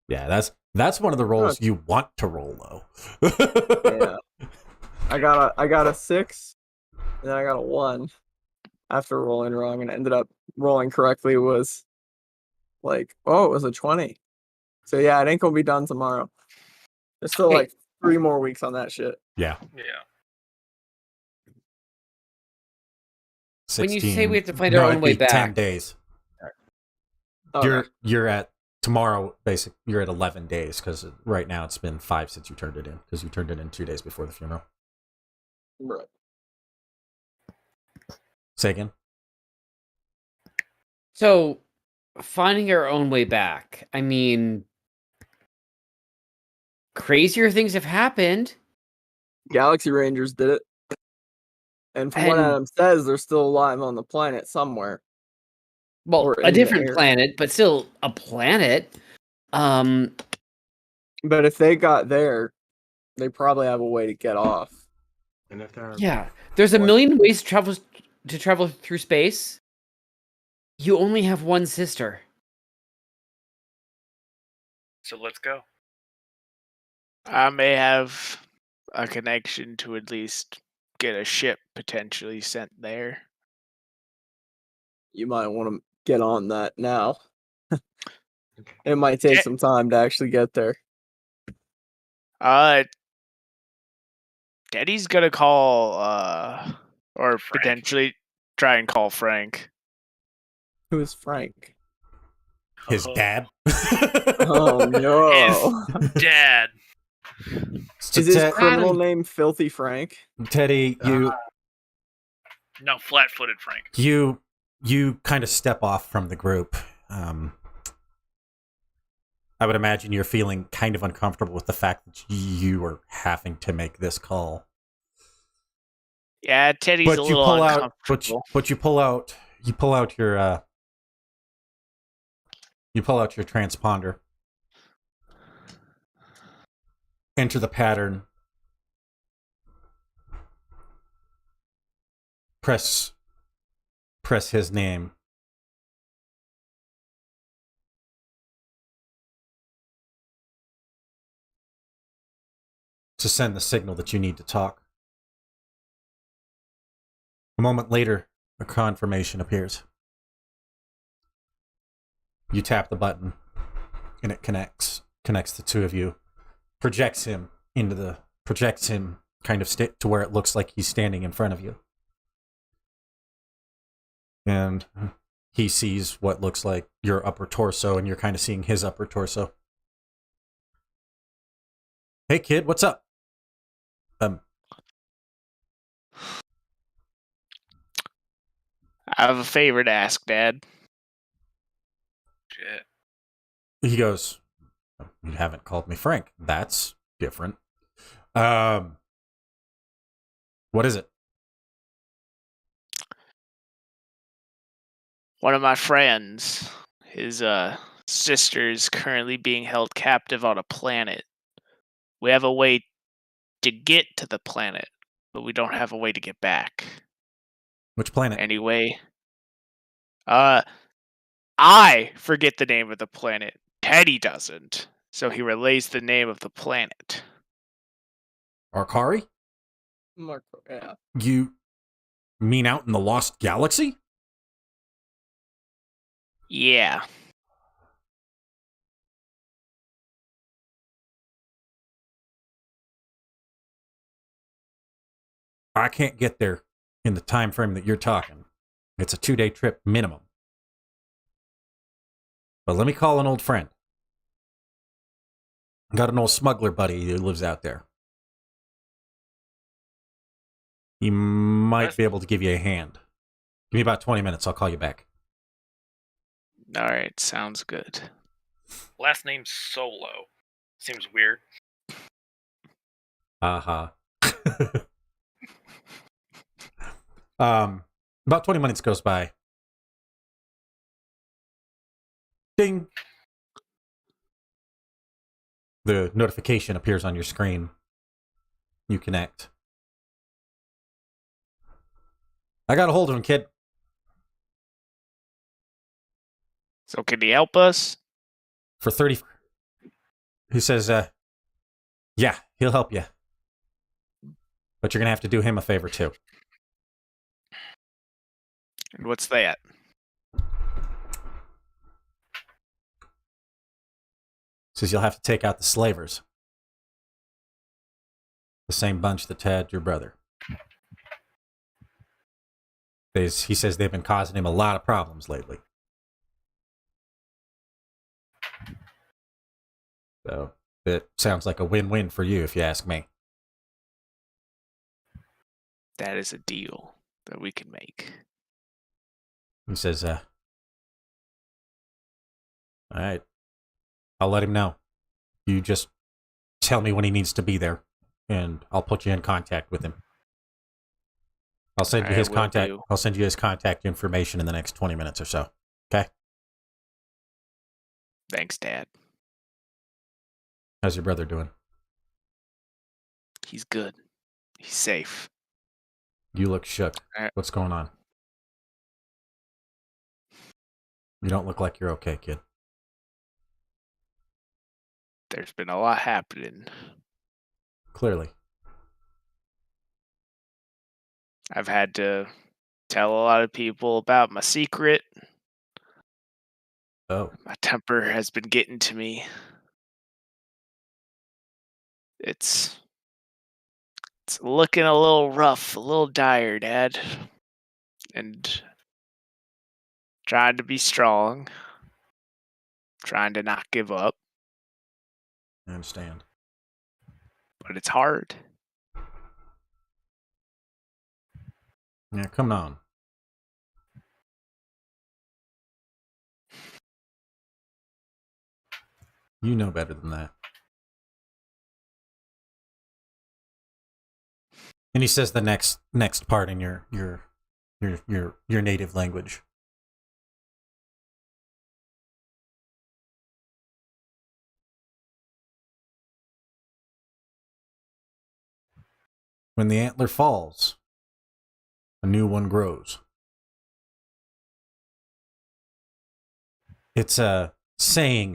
Yeah, that's one of the rolls you want to roll low. Yeah, I got a 6, and then I got a 1 after rolling wrong, and ended up rolling correctly was like, oh, it was a 20. So yeah, it ain't gonna be done tomorrow. There's still Hey. like 3 more weeks on that shit. Yeah. Yeah. 16, When you say we have to find our own it'd way be 10 back. days. Okay. You're at tomorrow. You're at 11 days because right now it's been 5 since you turned it in because you turned it in 2 days before the funeral. Right. Say again. So, finding our own way back. I mean, crazier things have happened. Galaxy Rangers did it. And from what And- Adam says, they're still alive on the planet somewhere. Well, Or a in the different air. planet, but still a planet. But if they got there, they probably have a way to get off. And if there are Yeah. There's a What? million ways to travel through space. You only have one sister. So let's go. I may have a connection to at least get a ship potentially sent there. You might want to get on that now. It might take some time to actually get there. Daddy's gonna call or Frank. potentially try and call Frank. Who is Frank? His dad. Oh no. Dad. So Is his Ted- criminal name Filthy Frank? Teddy, No, flat-footed Frank. you kind of step off from the group. I would imagine you're feeling kind of uncomfortable with the fact that you are having to make this call. Yeah, Teddy's But a you little pull out, uncomfortable. but you pull out your transponder, enter the pattern, press his name. To send the signal that you need to talk. A moment later, a confirmation appears. You tap the button, and it connects the two of you, projects him kind of to where it looks like he's standing in front of you. And he sees what looks like your upper torso, and you're kind of seeing his upper torso. Hey kid, what's up? I have a favor to ask, Dad. Shit. He goes, you haven't called me Frank. That's different. What is it? One of my friends, his sister's currently being held captive on a planet. We have a way to get to the planet, but we don't have a way to get back. Which planet? Anyway, I forget the name of the planet. Teddy doesn't, so he relays the name of the planet. Arkari? Marco, yeah. You mean out in the Lost Galaxy? Yeah. I can't get there in the time frame that you're talking. It's a 2-day trip minimum. But let me call an old friend. I got an old smuggler buddy who lives out there. He might be able to give you a hand. Give me about 20 minutes. I'll call you back. All right, sounds good. Last name Solo. Seems weird. Uh-huh. About 20 minutes goes by. Ding. The notification appears on your screen. You connect. I got a hold of him, kid. So can he help us? For 30. He says, yeah, he'll help you. But you're going to have to do him a favor, too. And what's that? Says you'll have to take out the slavers. The same bunch that had your brother. He says they've been causing him a lot of problems lately. So it sounds like a win-win for you, if you ask me. That is a deal that we can make. He says, all right, I'll let him know. You just tell me when he needs to be there, and I'll put you in contact with him. I'll send you his contact. I'll send you his contact information in the next 20 minutes or so. Okay? Thanks, Dad. How's your brother doing? He's good. He's safe. You look shook. What's going on? You don't look like you're okay, kid. There's been a lot happening. Clearly. I've had to tell a lot of people about my secret. Oh. My temper has been getting to me. It's looking a little rough, a little dire, Dad. And trying to be strong. Trying to not give up. I understand. But it's hard. Yeah, come on. You know better than that. And he says the next part in your native language. When the antler falls, a new one grows. It's a saying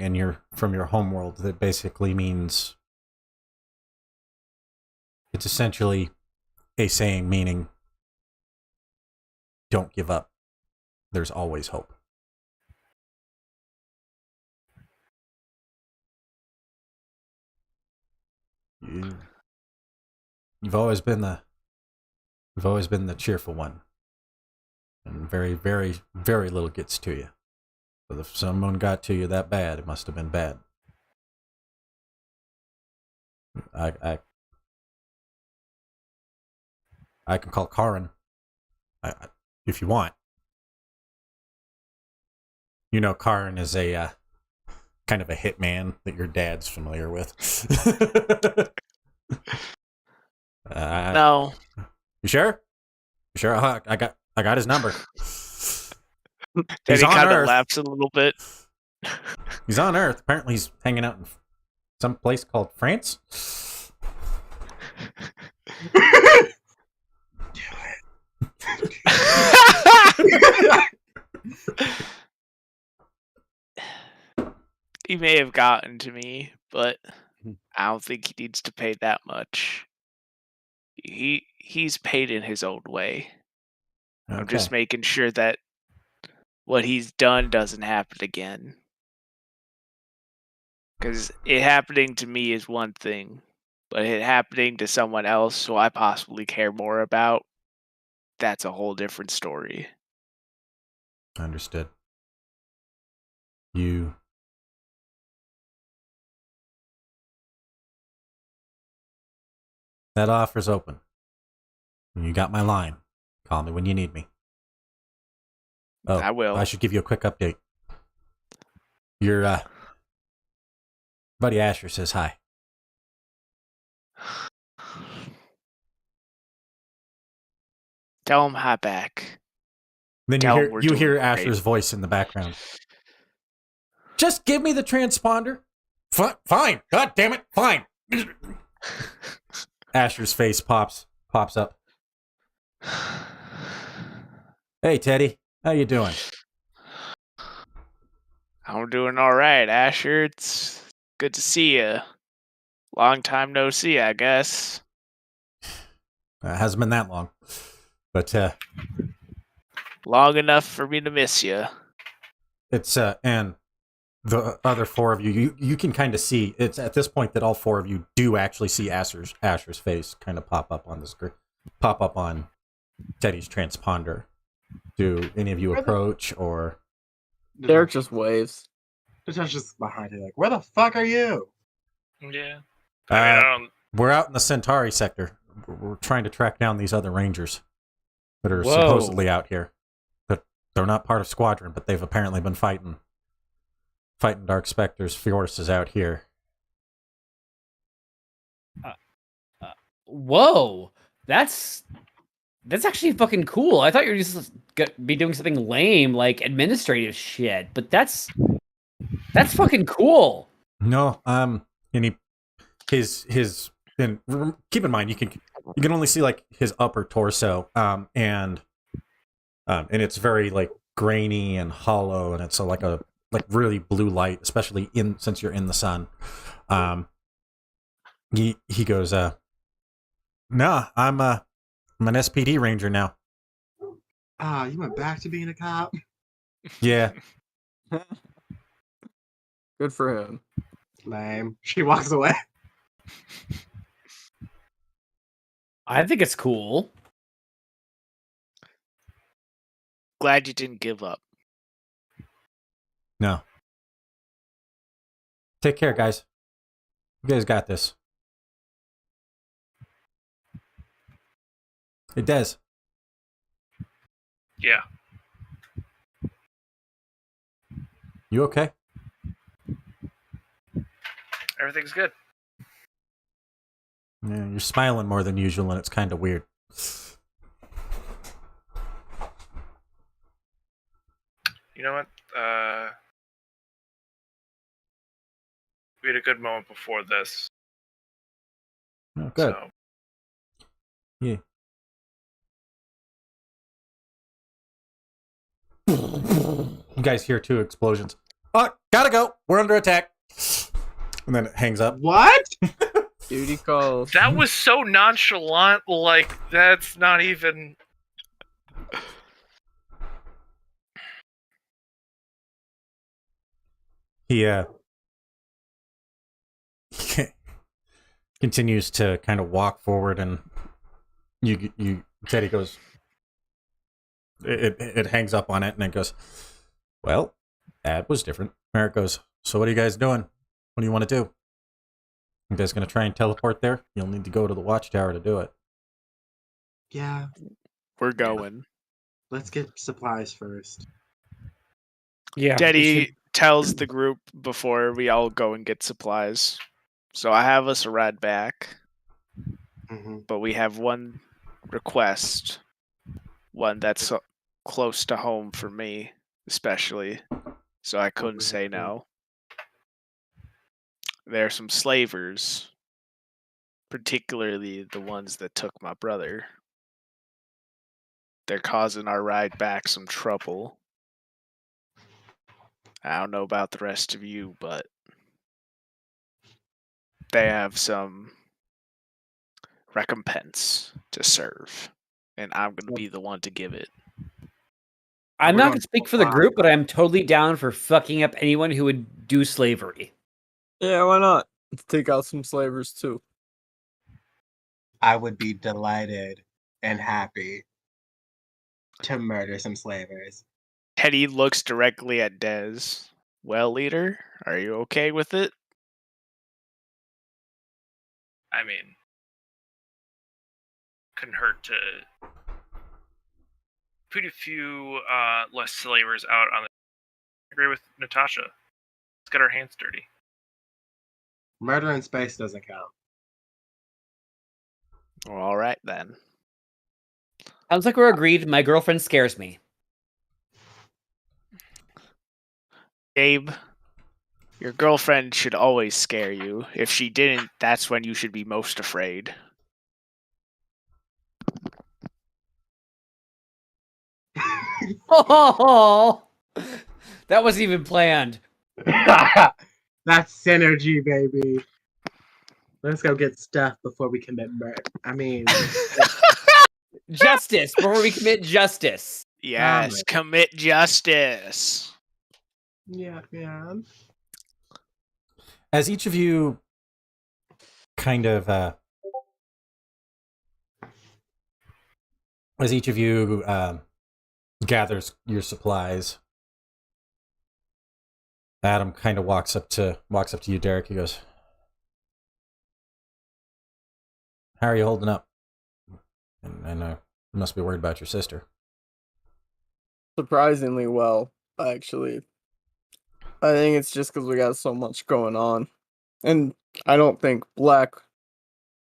from your homeworld that basically means, it's essentially a saying meaning, don't give up. There's always hope. You've always been the cheerful one, and very, very, very little gets to you. But if someone got to you that bad, it must have been bad. I can call Karin, if you want. You know, Karin is a kind of a hitman that your dad's familiar with. No. You sure? You sure? I got his number. Then He's he on kind of Earth. laughs a little bit. He's on Earth. Apparently, he's hanging out in some place called France. He may have gotten to me, but I don't think he needs to pay that much. He's paid in his own way. Okay. I'm just making sure that what he's done doesn't happen again. Because it happening to me is one thing, but it happening to someone else who I possibly care more about, that's a whole different story. Understood. That offer's open. You got my line. Call me when you need me. Oh, I will. I should give you a quick update. Your buddy Asher says hi. Tell him hi back. Then Tell him we're you doing hear great. Asher's voice in the background. Just give me the transponder. Fine. God damn it. Fine. Asher's face pops up. Hey, Teddy. How you doing? I'm doing all right, Asher. It's good to see you. Long time no see, I guess. Hasn't been that long. But Long enough for me to miss you. it's and the other four of you can kind of see, it's at this point that all four of you do actually see Asher's face kind of pop up on the screen, pop up on Teddy's transponder. Do any of you approach, or Derek just waves. Just behind it, like, where the fuck are you? Yeah. I mean, we're out in the Centauri sector. We're trying to track down these other Rangers that are Whoa. supposedly out here. But they're not part of Squadron, but they've apparently been fighting Dark Spectre's forces out here. Whoa, that's actually fucking cool. I thought you were just gonna be doing something lame like administrative shit, but that's fucking cool. No, and his and keep in mind you can only see like his upper torso, and it's very like grainy and hollow, and it's like really blue light, especially since you're in the sun. He goes, no, I'm an SPD ranger now. You went back to being a cop? Yeah. Good for him. Lame. She walks away. I think it's cool. Glad you didn't give up. No. Take care, guys. You guys got this. Hey, Des. yeah. You okay? Everything's good. Yeah, you're smiling more than usual, and it's kind of weird. You know what? We had a good moment before this. Oh, good. So Yeah. You guys hear 2 explosions. Oh, gotta go. We're under attack. And then it hangs up. What? Duty calls. That was so nonchalant, like, that's not even... He continues to kind of walk forward, and Teddy goes. It hangs up on it, and it goes. Well, that was different. Merrick goes. So what are you guys doing? What do you want to do? You guys gonna try and teleport there? You'll need to go to the watchtower to do it. Yeah, We're going. let's get supplies first. Yeah. Teddy tells the group before we all go and get supplies. So I have us a ride back, Hmm. but we have one request. One that's close to home for me, especially. So I couldn't say no. There are some slavers, particularly the ones that took my brother. They're causing our ride back some trouble. I don't know about the rest of you, but they have some recompense to serve, and I'm going to be the one to give it. I'm We're not going going to to speak for the apply. group, but I'm totally down for fucking up anyone who would do slavery. Yeah, why not? Let's take out some slavers too. I would be delighted and happy to murder some slavers. Teddy looks directly at Dez. Well, leader, are you okay with it? I mean, couldn't hurt to put a few less slavers out on the... I agree with Natasha. Let's get our hands dirty. Murder in space doesn't count. Well, all right then. Sounds like we're agreed. My girlfriend scares me. Gabe, your girlfriend should always scare you. If she didn't, that's when you should be most afraid. Oh, that wasn't even planned. That's synergy, baby. Let's go get stuff before we commit murder. I mean, Justice before we commit justice. Yes, commit justice. yeah, man. As each of you kind of gathers your supplies, Adam kind of walks up to you, Derek. He goes, "How are you holding up?" And you must be worried about your sister. Surprisingly well, actually. I think it's just because we got so much going on. And I don't think Black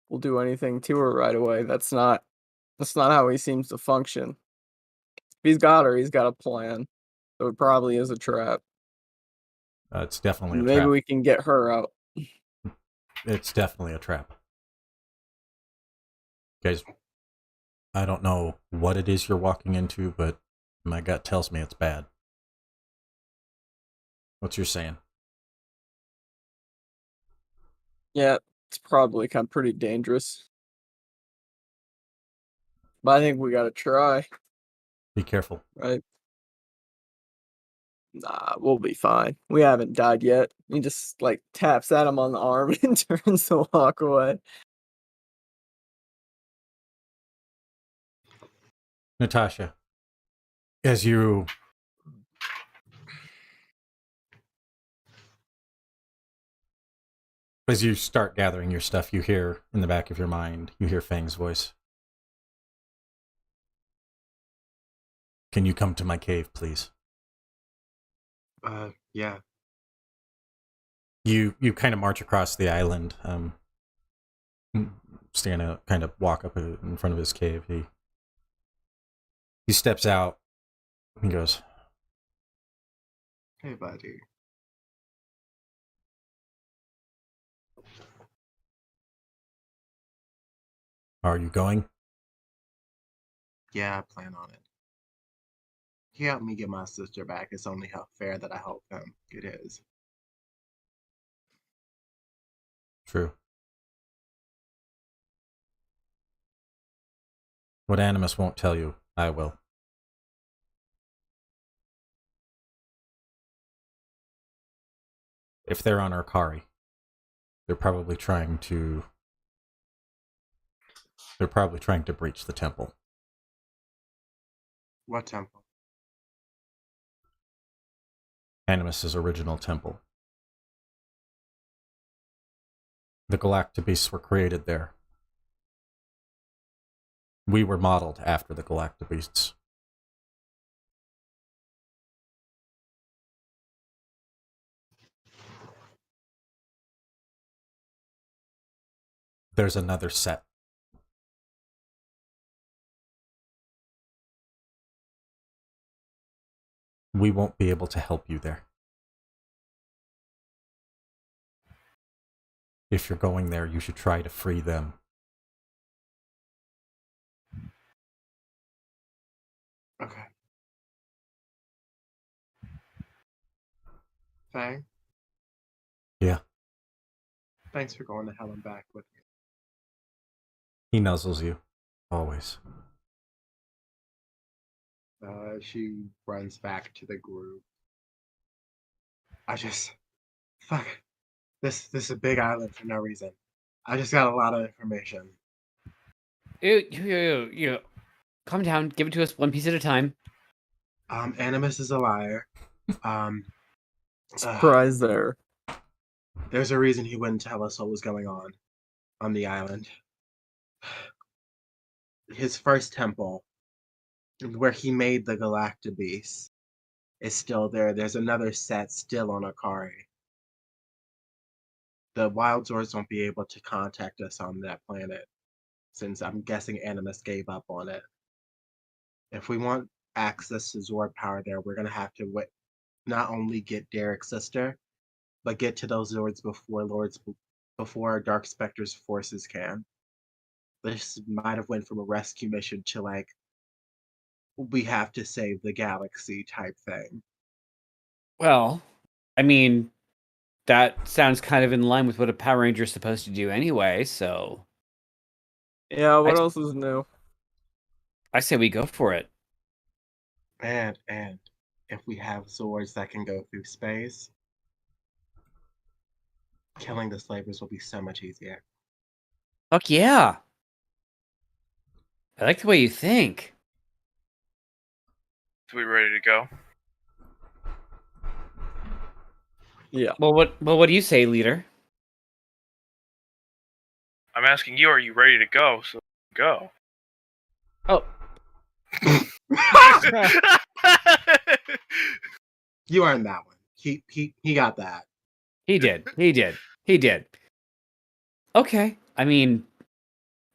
will do anything to her right away. That's not how he seems to function. If he's got her, he's got a plan. So it probably is a trap. It's definitely a Maybe trap. we can get her out. It's definitely a trap. Guys, I don't know what it is you're walking into, but my gut tells me it's bad. What's your saying? Yeah, it's probably kind of pretty dangerous. But I think we gotta try, Be careful. right? Nah, we'll be fine. We haven't died yet. He just like taps at him on the arm and turns to walk away. Natasha, as you start gathering your stuff, you hear in the back of your mind, you hear Fang's voice. Can you come to my cave, please? Yeah. You kind of march across the island. Stan kind of walk up in front of his cave. He steps out. He goes, Hey, buddy. "Are you going?" Yeah, I plan on it. He helped me get my sister back. It's only fair that I help him get his. True. What Animus won't tell you, I will. If they're on Arkari, they're probably trying to breach the temple. What temple? Animus's original temple. The Galactabeasts were created there. We were modeled after the Galactabeasts. There's another set. We won't be able to help you there. If you're going there, you should try to free them. Okay. Fang? Yeah. Thanks for going to hell and back with me. He nuzzles you. Always. She runs back to the group. Fuck. This is a big island for no reason. I just got a lot of information. You calm down. Give it to us one piece at a time. Animus is a liar. Surprise there. There's a reason he wouldn't tell us what was going on the island. His first temple, where he made the Galactabeast, is still there. There's another set still on Akari. The Wild Zords won't be able to contact us on that planet, since I'm guessing Animus gave up on it. If we want access to Zord power there, we're gonna have to not only get Derek's sister, but get to those Zords before Dark Spectre's forces can. This might have went from a rescue mission to like, we have to save the galaxy type thing. Well, I mean, that sounds kind of in line with what a Power Ranger is supposed to do anyway, so... Yeah, what else is new? I say we go for it. And if we have Zords that can go through space, killing the slavers will be so much easier. Fuck yeah! I like the way you think. So we ready to go? Yeah. Well, what do you say, leader? I'm asking you, are you ready to go? So go. Oh, You earned that one. He got that. he did. Okay, I mean,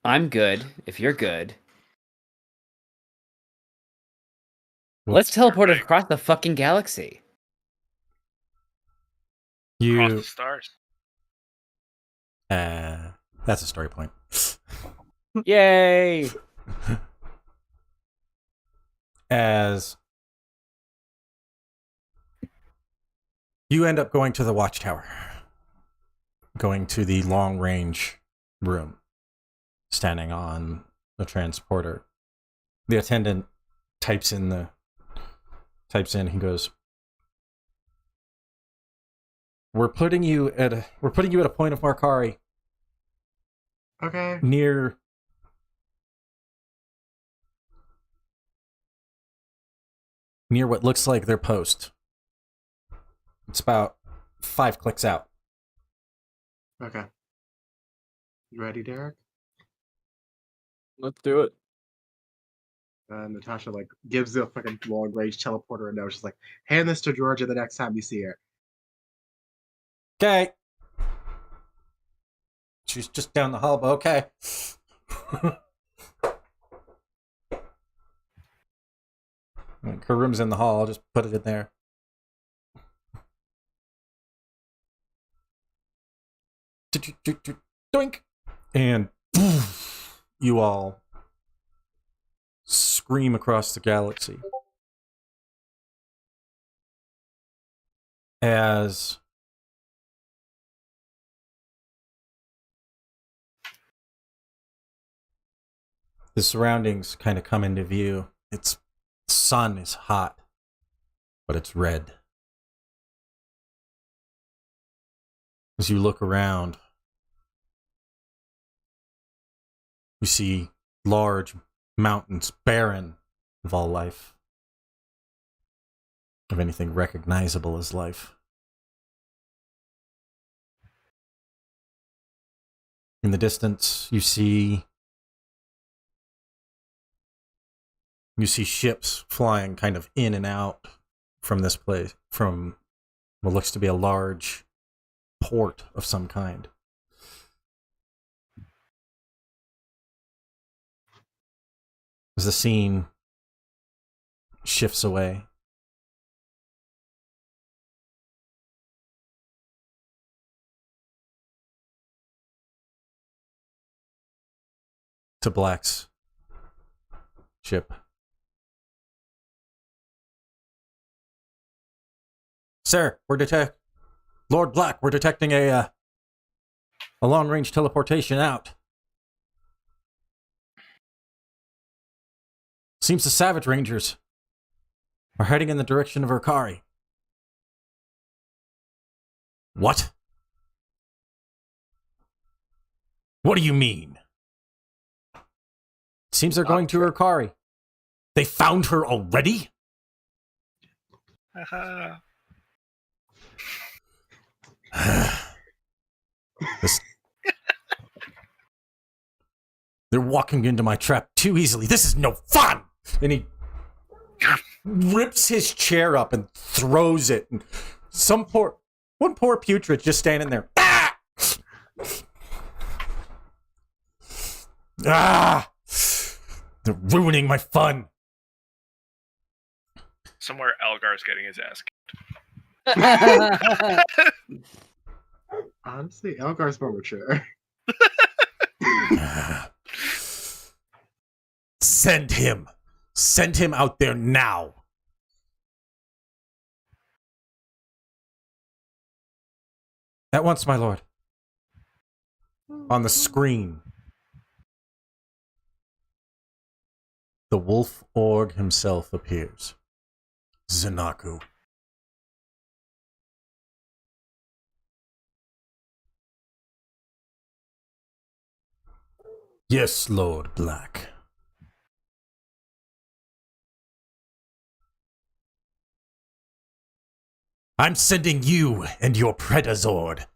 I'm good if you're good. Let's teleport it across the fucking galaxy. Across the stars. That's a story point. Yay! As you end up going to the watchtower, going to the long range room, standing on the transporter. The attendant types in, he goes, We're putting you at a point of Markari Okay. near what looks like their post. It's about 5 clicks out. Okay. You ready, Derek? Let's do it. Natasha like gives the fucking long range teleporter a note. She's like, hand this to Georgia the next time you see her. Okay. She's just down the hall, but okay. Her room's in the hall. I'll just put it in there. Doink! And you all scream across the galaxy. as the surroundings kind of come into view. The sun is hot, but it's red. As you look around, you see large mountains, barren of all life, of anything recognizable as life. In the distance, you see ships flying kind of in and out from this place, from what looks to be a large port of some kind. As the scene shifts away, to Black's ship. Sir, Lord Black, we're detecting a long-range teleportation out. Seems the Savage Rangers are heading in the direction of Urkari. What? What do you mean? Seems they're going to Urkari. They found her already? They're walking into my trap too easily. This is no fun! And he rips his chair up and throws it. And one poor putrid just standing there. Ah! Ah! They're ruining my fun. Somewhere Elgar's getting his ass kicked. Honestly, Elgar's more mature. Send him. Send him out there now. At once, my lord. On the screen, the Wolf Org himself appears. Zanaku. Yes, Lord Black. I'm sending you and your Predazord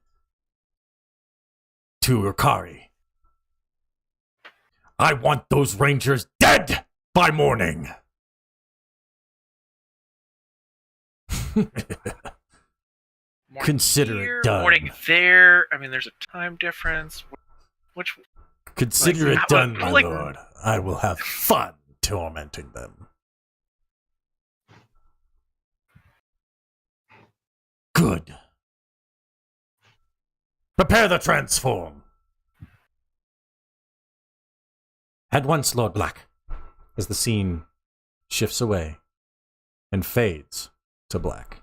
to Urkari. I want those Rangers dead by morning. Consider it done. Morning there. I mean, there's a time difference. Which? Consider it done, my lord. I will have fun tormenting them. Good. Prepare the transform. At once, Lord Black, as the scene shifts away and fades to black.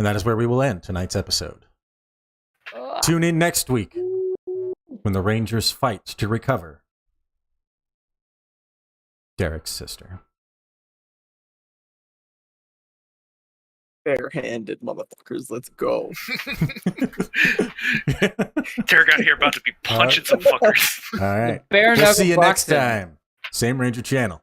And that is where we will end tonight's episode. Tune in next week when the Rangers fight to recover Derek's sister. Bare-handed motherfuckers, let's go. Derek out here about to be punching some fuckers. All right. Bare We'll see you knuckle next boxing. time. Same Ranger channel.